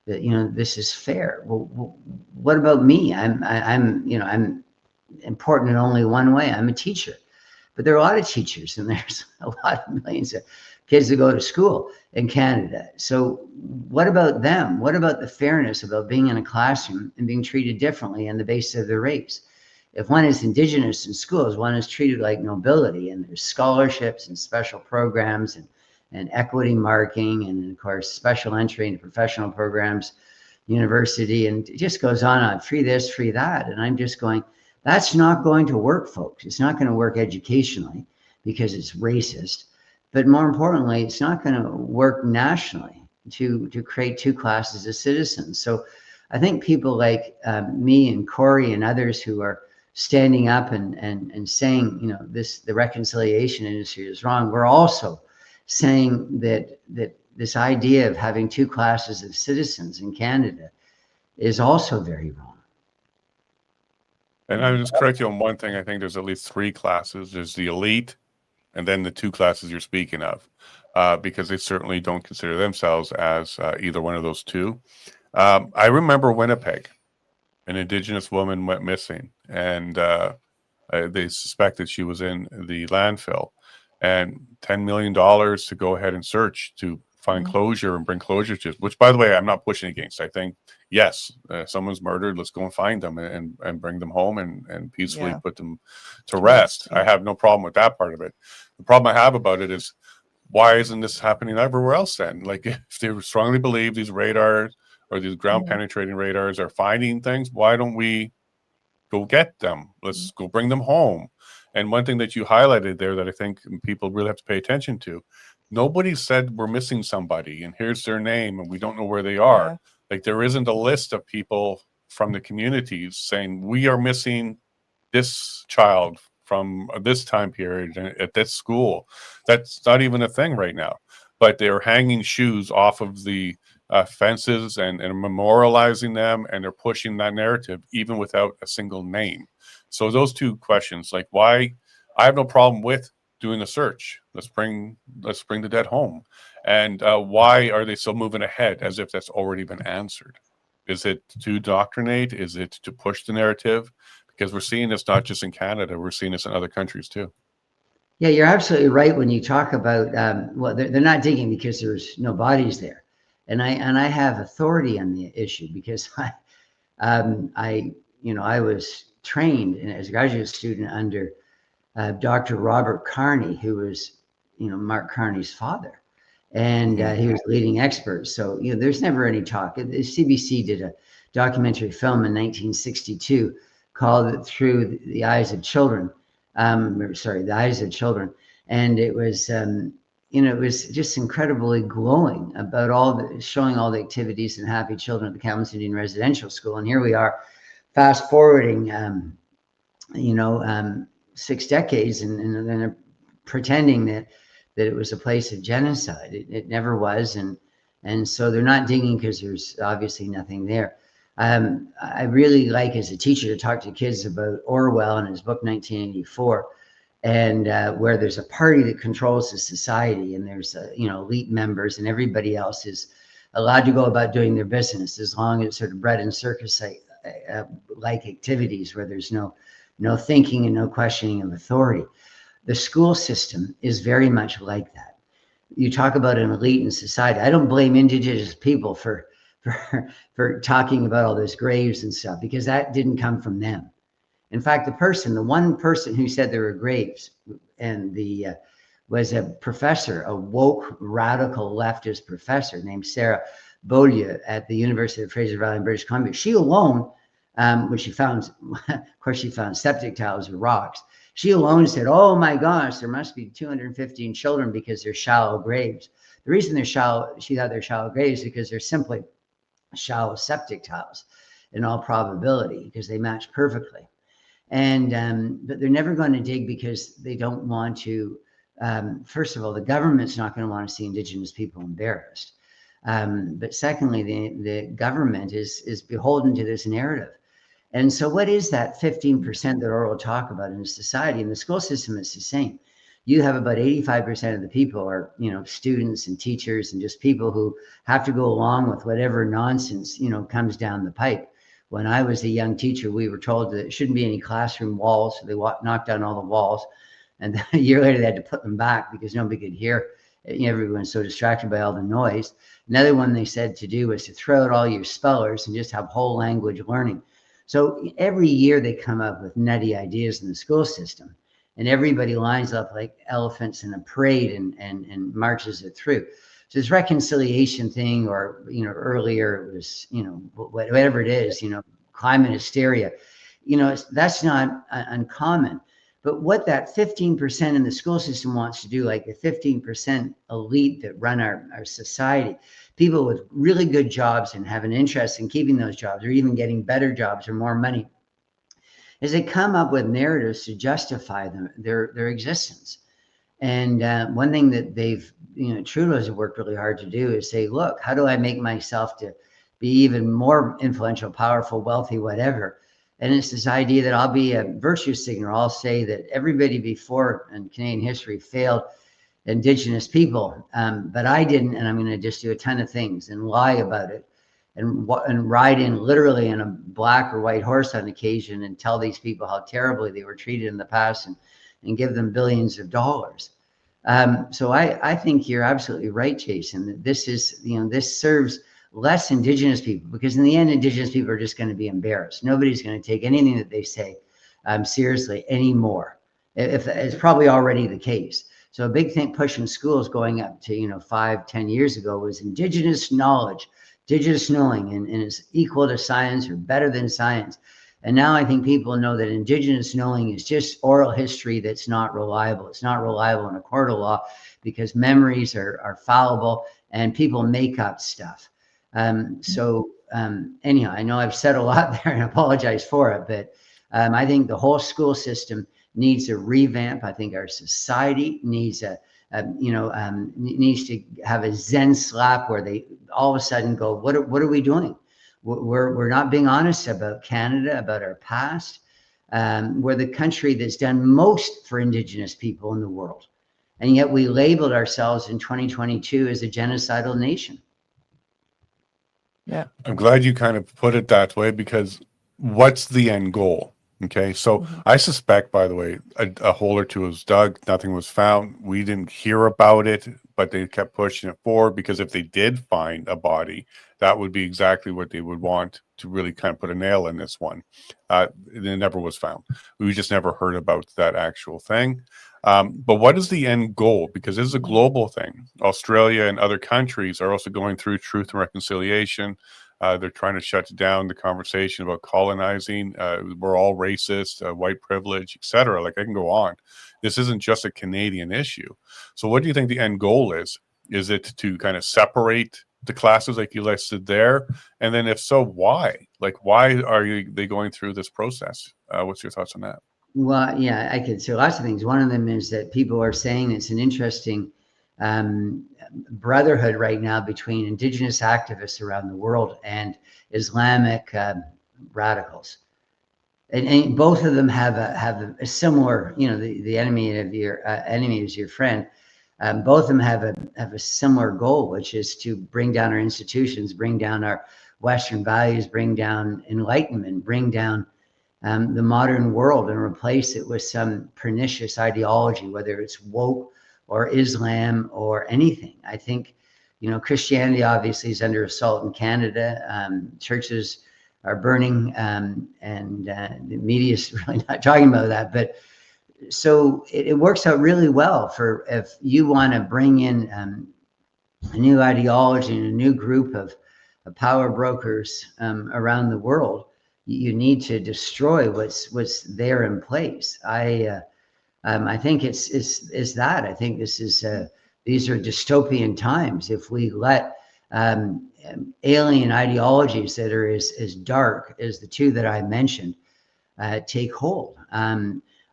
this is fair. Well, what about me? I'm important in only one way. I'm a teacher, but there are a lot of teachers, and there's a lot of millions of kids that go to school in Canada. So what about them? What about the fairness about being in a classroom and being treated differently on the basis of their race? If one is Indigenous in schools, one is treated like nobility, and there's scholarships and special programs and equity marking, and of course, special entry into professional programs, university, and it just goes on, free this, free that. And I'm just going, that's not going to work, folks. It's not going to work educationally because it's racist. But more importantly, it's not going to work nationally to create two classes of citizens. So I think people like me and Corey and others who are standing up and saying, the reconciliation industry is wrong, we're also saying that this idea of having two classes of citizens in Canada is also very wrong. And I would just correct you on one thing. I think there's at least three classes. There's the elite, and then the two classes you're speaking of, because they certainly don't consider themselves as either one of those two. I remember Winnipeg, an Indigenous woman went missing, and they suspected she was in the landfill, and $10 million to go ahead and search to find closure and bring closure to, which, by the way, I'm not pushing against. I think, yes, someone's murdered. Let's go and find them and bring them home and peacefully put them to rest. I have no problem with that part of it. The problem I have about it is, why isn't this happening everywhere else then? Like, if they strongly believe these radars or these ground penetrating radars are finding things, why don't we go get them? Let's go bring them home. And one thing that you highlighted there that I think people really have to pay attention to, nobody said we're missing somebody and here's their name and we don't know where they are. Yeah. Like, there isn't a list of people from the communities saying we are missing this child from this time period at this school. That's not even a thing right now. But they're hanging shoes off of the fences and memorializing them, and they're pushing that narrative even without a single name. So those two questions, like, why? I have no problem with doing a search. Let's bring the dead home. And why are they still moving ahead as if that's already been answered? Is it to indoctrinate? Is it to push the narrative? Because we're seeing this not just in Canada, we're seeing this in other countries too. Yeah, you're absolutely right when you talk about well, they're not digging because there's no bodies there, and I have authority on the issue because I was trained as a graduate student under Dr. Robert Carney, who was Mark Carney's father, and he was a leading expert. So there's never any talk. The CBC did a documentary film in 1962 called "Through the Eyes of Children." The Eyes of Children, and it was it was just incredibly glowing about showing all the activities and happy children at the Kamloops Indian Residential School. And here we are, fast forwarding 6 decades and pretending that it was a place of genocide. It never was, and so they're not digging because there's obviously nothing there. I really like, as a teacher, to talk to kids about Orwell and his book 1984, and where there's a party that controls the society, and there's elite members, and everybody else is allowed to go about doing their business as long as it's sort of bread and circus like activities where there's no thinking and no questioning of authority. The school system is very much like that. You talk about an elite in society. I don't blame Indigenous people for talking about all those graves and stuff, because that didn't come from them. In fact, the one person who said there were graves and was a professor, a woke radical leftist professor named Sarah Beaulieu at the University of Fraser Valley in British Columbia. She alone, when she found, of course, she found septic tiles or rocks. She alone said, "Oh my gosh, there must be 215 children because they're shallow graves." The reason they're shallow, she thought they're shallow graves, because they're simply shallow septic tiles in all probability, because they match perfectly. And but they're never going to dig because they don't want to. First of all, the government's not going to want to see Indigenous people embarrassed. But secondly, the government is beholden to this narrative. And so what is that 15% that Orwell talk about in society? And the school system is the same. You have about 85% of the people are, students and teachers and just people who have to go along with whatever nonsense, comes down the pipe. When I was a young teacher, we were told that there shouldn't be any classroom walls. So they knocked down all the walls. And a year later, they had to put them back because nobody could hear. Everyone's so distracted by all the noise. Another one they said to do was to throw out all your spellers and just have whole language learning. So every year they come up with nutty ideas in the school system, and everybody lines up like elephants in a parade and marches it through. So this reconciliation thing, or, earlier it was, whatever it is, climate hysteria, that's not uncommon. But what that 15% in the school system wants to do, like the 15% elite that run our society, people with really good jobs and have an interest in keeping those jobs or even getting better jobs or more money, is they come up with narratives to justify their existence. And one thing that Trudeau's have worked really hard to do is say, look, how do I make myself to be even more influential, powerful, wealthy, whatever? And it's this idea that I'll be a virtue signaler. I'll say that everybody before in Canadian history failed Indigenous people, but I didn't, and I'm going to just do a ton of things and lie about it, and ride in literally in a black or white horse on occasion and tell these people how terribly they were treated in the past and give them billions of dollars. So I think you're absolutely right, Jason, that this is, this serves less Indigenous people, because in the end, Indigenous people are just going to be embarrassed. Nobody's going to take anything that they say seriously anymore. If it's probably already the case. So a big thing pushing schools going up to 5-10 years ago was Indigenous knowledge, Indigenous knowing, and it's equal to science or better than science. And now I think people know that Indigenous knowing is just oral history that's not reliable. It's not reliable in a court of law because memories are fallible and people make up stuff. Anyhow, I know I've said a lot there and I apologize for it, but I think the whole school system needs a revamp. I think our society needs needs to have a Zen slap where they all of a sudden go, what are we doing? We're not being honest about Canada, about our past. We're the country that's done most for Indigenous people in the world. And yet we labeled ourselves in 2022 as a genocidal nation. Yeah. I'm glad you kind of put it that way, because what's the end goal? Okay. So I suspect, by the way, a hole or two was dug. Nothing was found. We didn't hear about it, but they kept pushing it forward, because if they did find a body, that would be exactly what they would want to really kind of put a nail in this one. It never was found. We just never heard about that actual thing. But what is the end goal? Because this is a global thing. Australia and other countries are also going through truth and reconciliation. They're trying to shut down the conversation about colonizing. We're all racist, white privilege, etc. Like, I can go on. This isn't just a Canadian issue. So what do you think the end goal is? Is it to kind of separate the classes like you listed there? And then if so, why? Like, why are they going through this process? What's your thoughts on that? Well, yeah, I could say lots of things. One of them is that people are saying it's an interesting brotherhood right now between Indigenous activists around the world and Islamic radicals, and both of them have a similar, the enemy of your enemy is your friend. Both of them have a similar goal, which is to bring down our institutions, bring down our Western values, bring down enlightenment, bring down the modern world and replace it with some pernicious ideology, whether it's woke or Islam or anything. I think, Christianity obviously is under assault in Canada. Churches are burning, and the media is really not talking about that. But so it works out really well for if you want to bring in a new ideology and a new group of power brokers around the world. You need to destroy what's there in place. I think it's that. I think these are dystopian times. If we let alien ideologies that are as dark as the two that I mentioned take hold.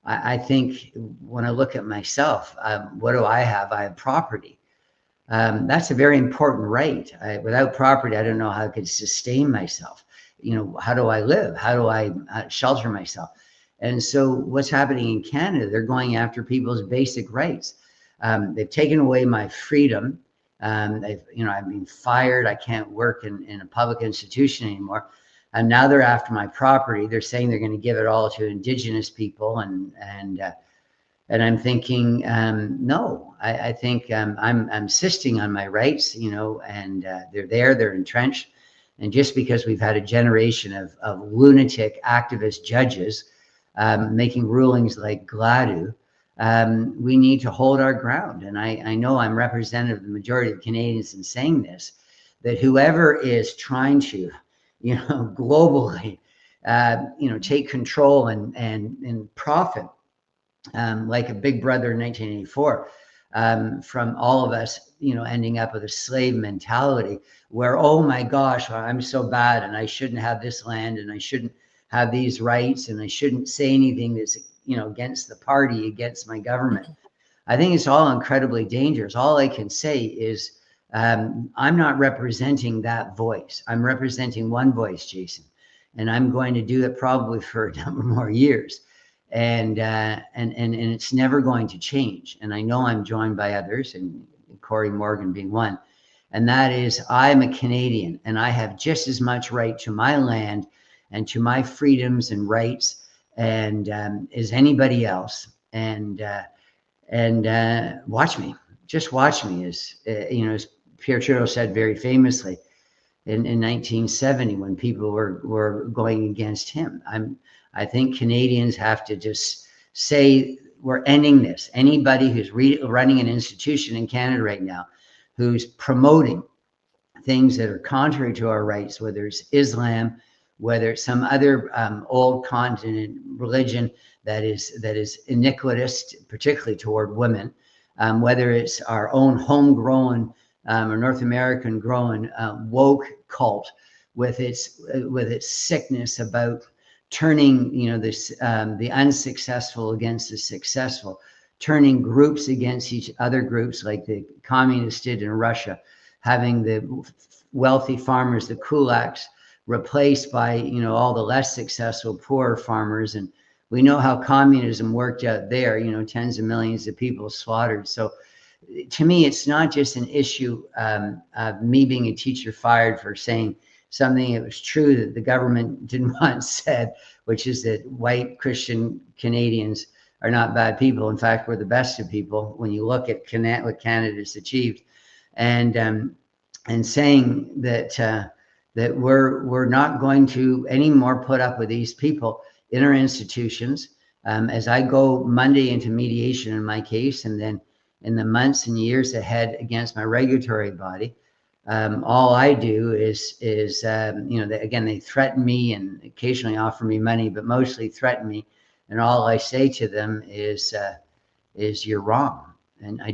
I think when I look at myself, what do I have? I have property. That's a very important right. Without property, I don't know how I could sustain myself. How do I live? How do I shelter myself? And so what's happening in Canada, they're going after people's basic rights. They've taken away my freedom. I've been fired. I can't work in a public institution anymore. And now they're after my property. They're saying they're going to give it all to Indigenous people. And I'm thinking, no, I think I'm insisting on my rights, and they're entrenched. And just because we've had a generation of lunatic activist judges making rulings like Gladue, we need to hold our ground. And I know I'm representative of the majority of Canadians in saying this, that whoever is trying to, globally, take control and profit, like a Big Brother in 1984, from all of us, ending up with a slave mentality where, oh my gosh, I'm so bad and I shouldn't have this land and I shouldn't have these rights and I shouldn't say anything that's, against the party, against my government. I think it's all incredibly dangerous. All I can say is I'm not representing that voice. I'm representing one voice, Jason, and I'm going to do it probably for a number more years. And it's never going to change. And I know I'm joined by others, and Corey Morgan being one. And that is, I'm a Canadian, and I have just as much right to my land and to my freedoms and rights and as anybody else. And watch me, just watch me, as Pierre Trudeau said very famously in 1970 when people were going against him. I think Canadians have to just say, we're ending this. Anybody who's running an institution in Canada right now, who's promoting things that are contrary to our rights, whether it's Islam, whether it's some other old continent religion that is iniquitous, particularly toward women, whether it's our own homegrown or North American grown woke cult with its sickness about turning the unsuccessful against the successful, turning groups against each other groups like the communists did in Russia, having the wealthy farmers, the kulaks, replaced by all the less successful poorer farmers. And we know how communism worked out there, tens of millions of people slaughtered. So to me, it's not just an issue of me being a teacher fired for saying something that was true that the government didn't want said, which is that white Christian Canadians are not bad people. In fact, we're the best of people when you look at what Canada's achieved, and saying that that we're not going to anymore put up with these people in our institutions. As I go Monday into mediation in my case, and then in the months and years ahead against my regulatory body, all I do is again, they threaten me and occasionally offer me money, but mostly threaten me. And all I say to them is you're wrong. And I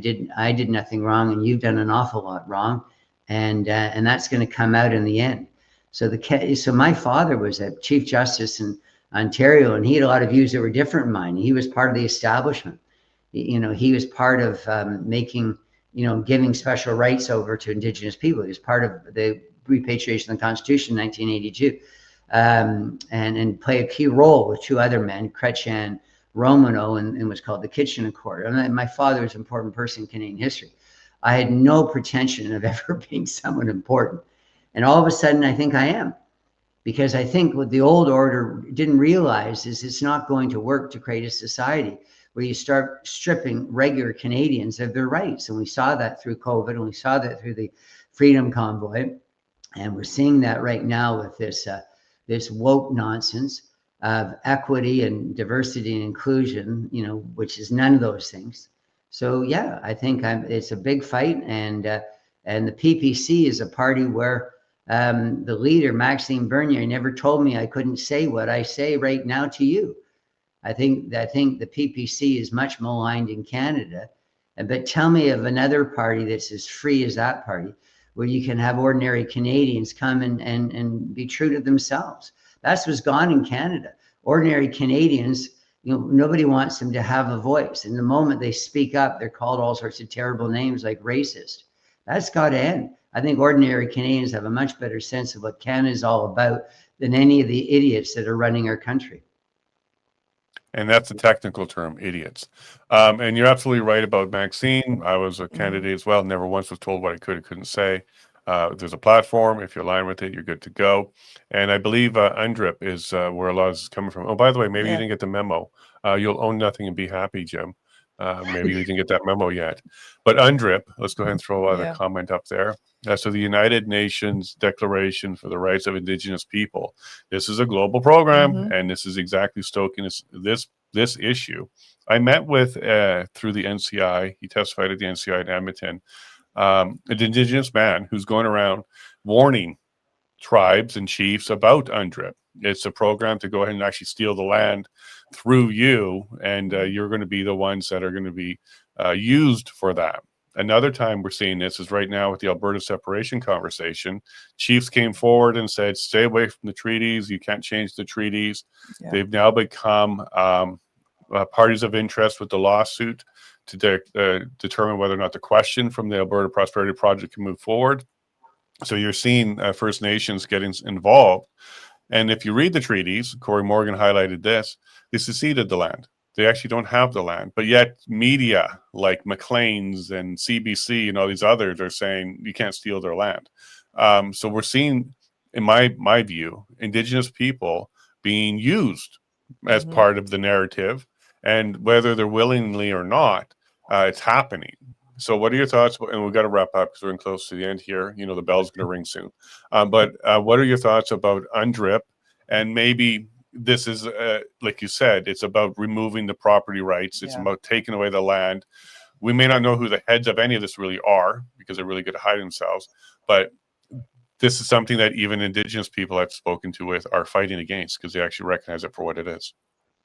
did nothing wrong, and you've done an awful lot wrong. And that's going to come out in the end. So my father was a Chief Justice in Ontario, and he had a lot of views that were different from mine. He was part of the establishment. He was part of making, giving special rights over to Indigenous people. He was part of the repatriation of the Constitution in 1982, and play a key role with two other men, Chrétien Romano, and was called the Kitchen Accord. And my father was an important person in Canadian history. I had no pretension of ever being someone important. And all of a sudden, I think I am. Because I think what the old order didn't realize is it's not going to work to create a society where you start stripping regular Canadians of their rights. And we saw that through COVID, and we saw that through the Freedom Convoy. And we're seeing that right now with this woke nonsense of equity and diversity and inclusion, which is none of those things. So yeah, I think it's a big fight, and the PPC is a party where the leader, Maxime Bernier, never told me I couldn't say what I say right now to you. I think the PPC is much maligned in Canada, but tell me of another party that's as free as that party, where you can have ordinary Canadians come and be true to themselves. That's what's gone in Canada. Ordinary Canadians, nobody wants them to have a voice. And the moment they speak up, they're called all sorts of terrible names like racist. That's got to end. I think ordinary Canadians have a much better sense of what Canada is all about than any of the idiots that are running our country. And that's a technical term, idiots. And you're absolutely right about Maxine. I was a candidate as well. Never once was told what I could or couldn't say. There's a platform. If you're aligned with it, you're good to go. And I believe UNDRIP is where a lot of this is coming from. Oh, by the way, maybe you didn't get the memo. You'll own nothing and be happy, Jim. Maybe you didn't get that memo yet. But UNDRIP, let's go ahead and throw a comment up there. So the United Nations Declaration for the Rights of Indigenous People. This is a global program, and this is exactly stoking this issue. I met with, through the NCI, he testified at the NCI in Edmonton, an Indigenous man who's going around warning tribes and chiefs about UNDRIP. It's a program to go ahead and actually steal the land through you, and you're going to be the ones that are going to be used for that. Another time we're seeing this is right now with the Alberta separation conversation. Chiefs came forward and said, stay away from the treaties. You can't change the treaties. They've now become parties of interest with the lawsuit to determine whether or not the question from the Alberta Prosperity Project can move forward. So you're seeing First Nations getting involved. And if you read the treaties, Corey Morgan highlighted this, they seceded the land. They actually don't have the land, but yet media like Maclean's and CBC and all these others are saying you can't steal their land. So we're seeing, in my view, Indigenous people being used as part of the narrative, and whether they're willingly or not, it's happening. So what are your thoughts? And we've got to wrap up because we're close to the end here. You know, the bell's going to ring soon. But what are your thoughts about UNDRIP? And maybe this is, like you said, it's about removing the property rights. It's about taking away the land. We may not know who the heads of any of this really are because they're really good at hiding themselves. But this is something that even Indigenous people I've spoken to with are fighting against because they actually recognize it for what it is.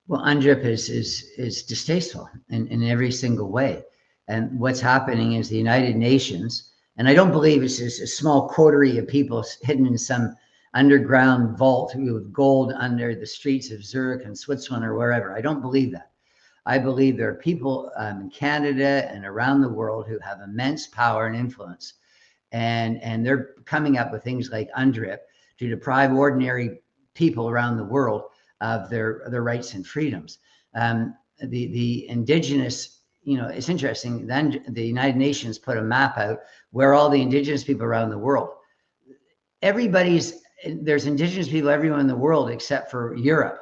Well, UNDRIP is distasteful in every single way. And what's happening is the United Nations, and I don't believe it's just a small coterie of people hidden in some underground vault with gold under the streets of Zurich and Switzerland or wherever. I don't believe that. I believe there are people in Canada and around the world who have immense power and influence. And they're coming up with things like UNDRIP to deprive ordinary people around the world of their rights and freedoms. The Indigenous, you know, it's interesting. Then the United Nations put a map out where all the Indigenous people around the world, there's Indigenous people everywhere in the world except for Europe,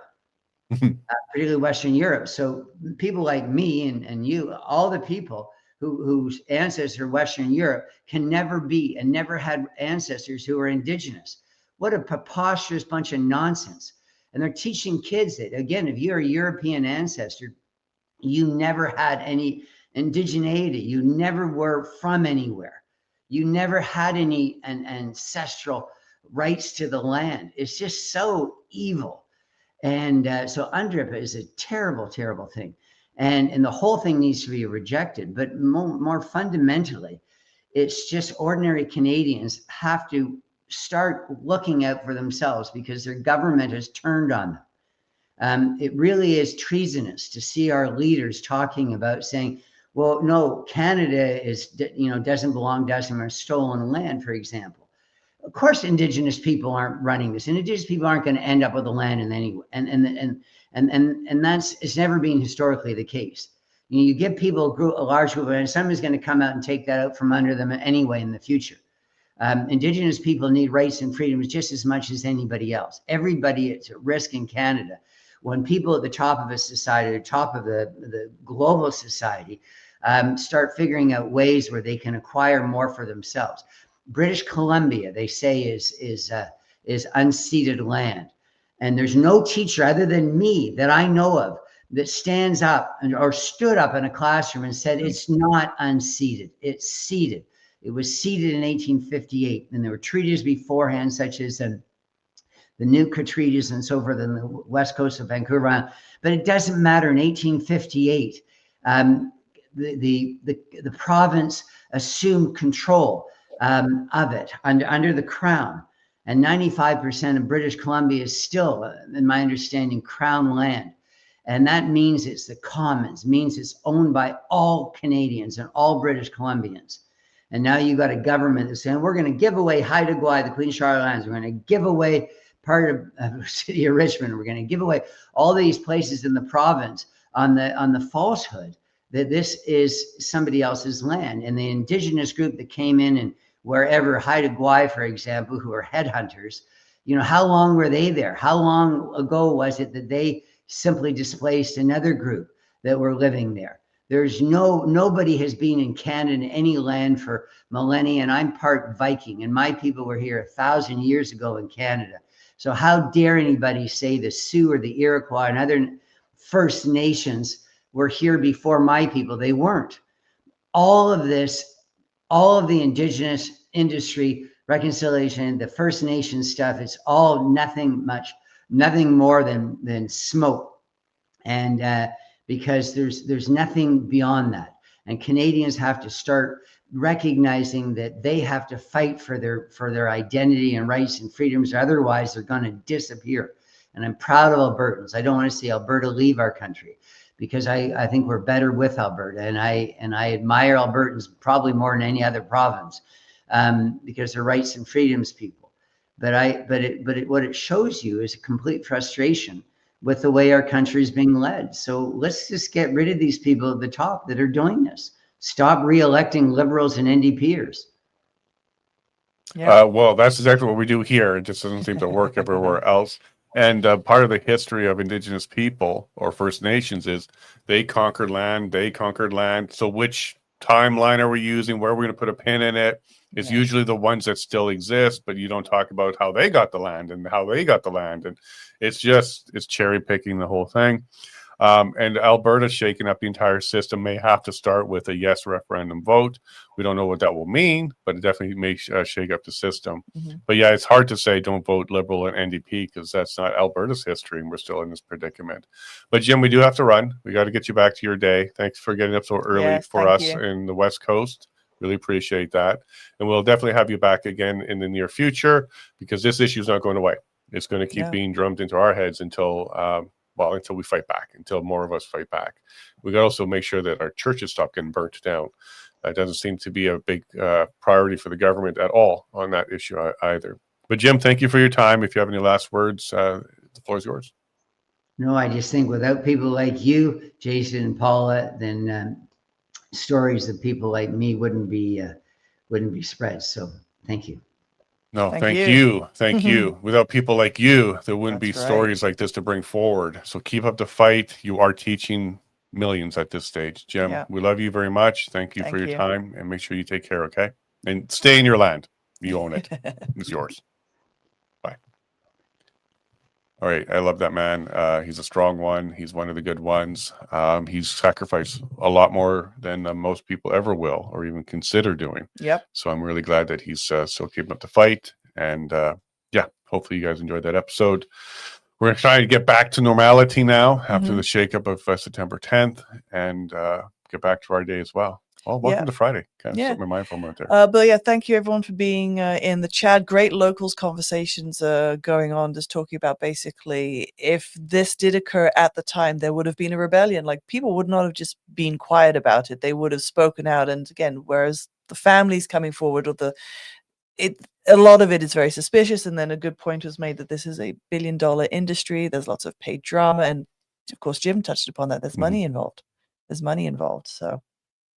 particularly Western Europe. So people like me and you, all the people whose ancestors are Western Europe can never be and never had ancestors who are Indigenous. What a preposterous bunch of nonsense. And they're teaching kids that, again, if you're a European ancestor, you never had any indigeneity. You never were from anywhere. You never had any ancestral rights to the land. It's just so evil. And so UNDRIP is a terrible, terrible thing. And the whole thing needs to be rejected. But more fundamentally, it's just ordinary Canadians have to start looking out for themselves because their government has turned on them. It really is treasonous to see our leaders talking about saying, well, no, Canada doesn't belong to us and we're stolen land, for example. Of course, Indigenous people aren't running this. Indigenous people aren't going to end up with the land in any way. And it's never been historically the case. You give people a large group, and somebody's going to come out and take that out from under them anyway in the future. Indigenous people need rights and freedoms just as much as anybody else. Everybody is at risk in Canada. When people at the top of a society, the top of the global society, start figuring out ways where they can acquire more for themselves. British Columbia, they say, is unceded land. And there's no teacher other than me that I know of that stands up or stood up in a classroom and said, it's not unceded, it's ceded. It was ceded in 1858. And there were treaties beforehand, such as the Nootka treaties and so forth on the west coast of Vancouver Island. But it doesn't matter. In 1858, the province assumed control of it under the Crown. And 95% of British Columbia is still, in my understanding, Crown land. And that means it's the Commons, means it's owned by all Canadians and all British Columbians. And now you got a government that's saying, we're going to give away Haida Gwaii, the Queen Charlotte Islands. We're going to give away part of the city of Richmond. We're going to give away all these places in the province on the falsehood that this is somebody else's land. And the indigenous group that came in and wherever, Haida Gwaii, for example, who are headhunters, you know, how long were they there? How long ago was it that they simply displaced another group that were living there? There's nobody has been in Canada, any land for millennia, and I'm part Viking, and my people were here 1,000 years ago in Canada. So how dare anybody say the Sioux or the Iroquois and other First Nations were here before my people? They weren't. All of this, all of the indigenous industry, reconciliation, the First Nation stuff, it's all nothing more than smoke. And because there's nothing beyond that. And Canadians have to start recognizing that they have to fight for their identity and rights and freedoms, or otherwise they're going to disappear. And I'm proud of Albertans. I don't want to see Alberta leave our country, because I think we're better with Alberta, and I admire Albertans probably more than any other province, because they're rights and freedoms people. But what it shows you is a complete frustration with the way our country is being led. So let's just get rid of these people at the top that are doing this. Stop re-electing Liberals and NDPers. Yeah. Well, that's exactly what we do here. It just doesn't seem to work everywhere else. And part of the history of Indigenous people or First Nations is they conquered land. So which timeline are we using? Where are we going to put a pin in it? It's usually the ones that still exist, but you don't talk about how they got the land and how they got the land. And it's cherry picking the whole thing. And Alberta shaking up the entire system may have to start with a yes referendum vote. We don't know what that will mean, but it definitely may shake up the system. Mm-hmm. But yeah, it's hard to say don't vote Liberal and NDP, because that's not Alberta's history, and we're still in this predicament. But Jim, we do have to run. We got to get you back to your day. Thanks for getting up so early for us in the West Coast. Really appreciate that. And we'll definitely have you back again in the near future, because this issue is not going away. It's going to keep being drummed into our heads until we fight back, until more of us fight back. We got to also make sure that our churches stop getting burnt down. That doesn't seem to be a big priority for the government at all on that issue either. But Jim, thank you for your time. If you have any last words, the floor is yours. No, I just think without people like you, Jason and Paula, then stories of people like me wouldn't be spread. So thank you. No, thank you. Thank you. Without people like you, there wouldn't be stories like this to bring forward. So keep up the fight. You are teaching millions at this stage. Jim, we love you very much. Thank you for your time, and make sure you take care, okay? And stay in your land. You own it. It's yours. Bye. All right. I love that man. He's a strong one. He's one of the good ones. He's sacrificed a lot more than most people ever will or even consider doing. Yep. So I'm really glad that he's still keeping up the fight. And hopefully you guys enjoyed that episode. We're going to try to get back to normality now after the shakeup of September 10th, and get back to our day as well. Oh, welcome to Friday. Kind of slipped my mind for a moment there. But thank you everyone for being in the chat. Great locals conversations going on, just talking about basically if this did occur at the time, there would have been a rebellion. Like, people would not have just been quiet about it. They would have spoken out. And again, whereas the families coming forward, or a lot of it is very suspicious. And then a good point was made that this is a billion-dollar industry. There's lots of paid drama. And of course, Jim touched upon that. There's money involved. So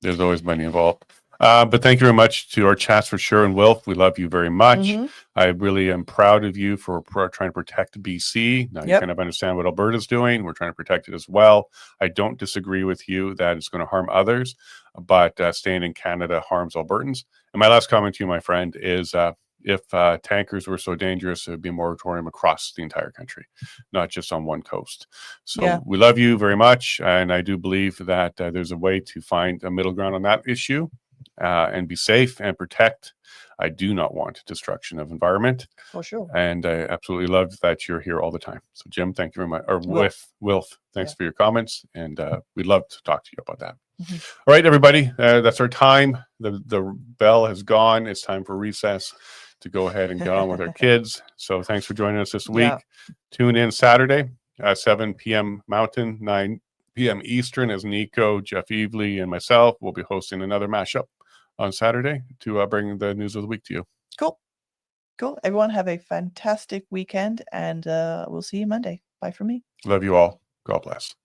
there's always money involved. But thank you very much to our chats for sure. And Wilf, we love you very much. I really am proud of you for trying to protect BC. Now you kind of understand what Alberta's doing. We're trying to protect it as well. I don't disagree with you that it's going to harm others, but staying in Canada harms Albertans. And my last comment to you, my friend, is if tankers were so dangerous, it would be a moratorium across the entire country, not just on one coast. So we love you very much. And I do believe that there's a way to find a middle ground on that issue and be safe and protect. I do not want destruction of environment. For sure. And I absolutely love that you're here all the time. So Jim, thank you very much. Or Wilf, thanks for your comments. And we'd love to talk to you about that. All right, everybody, that's our time. The bell has gone. It's time for recess to go ahead and get on with our kids. So thanks for joining us this week. Tune in Saturday at 7 p.m. Mountain, 9 p.m. Eastern, as Nico, Jeff Evely, and myself will be hosting another mashup on Saturday to bring the news of the week to you. Cool. Cool. Everyone have a fantastic weekend, and we'll see you Monday. Bye from me. Love you all. God bless.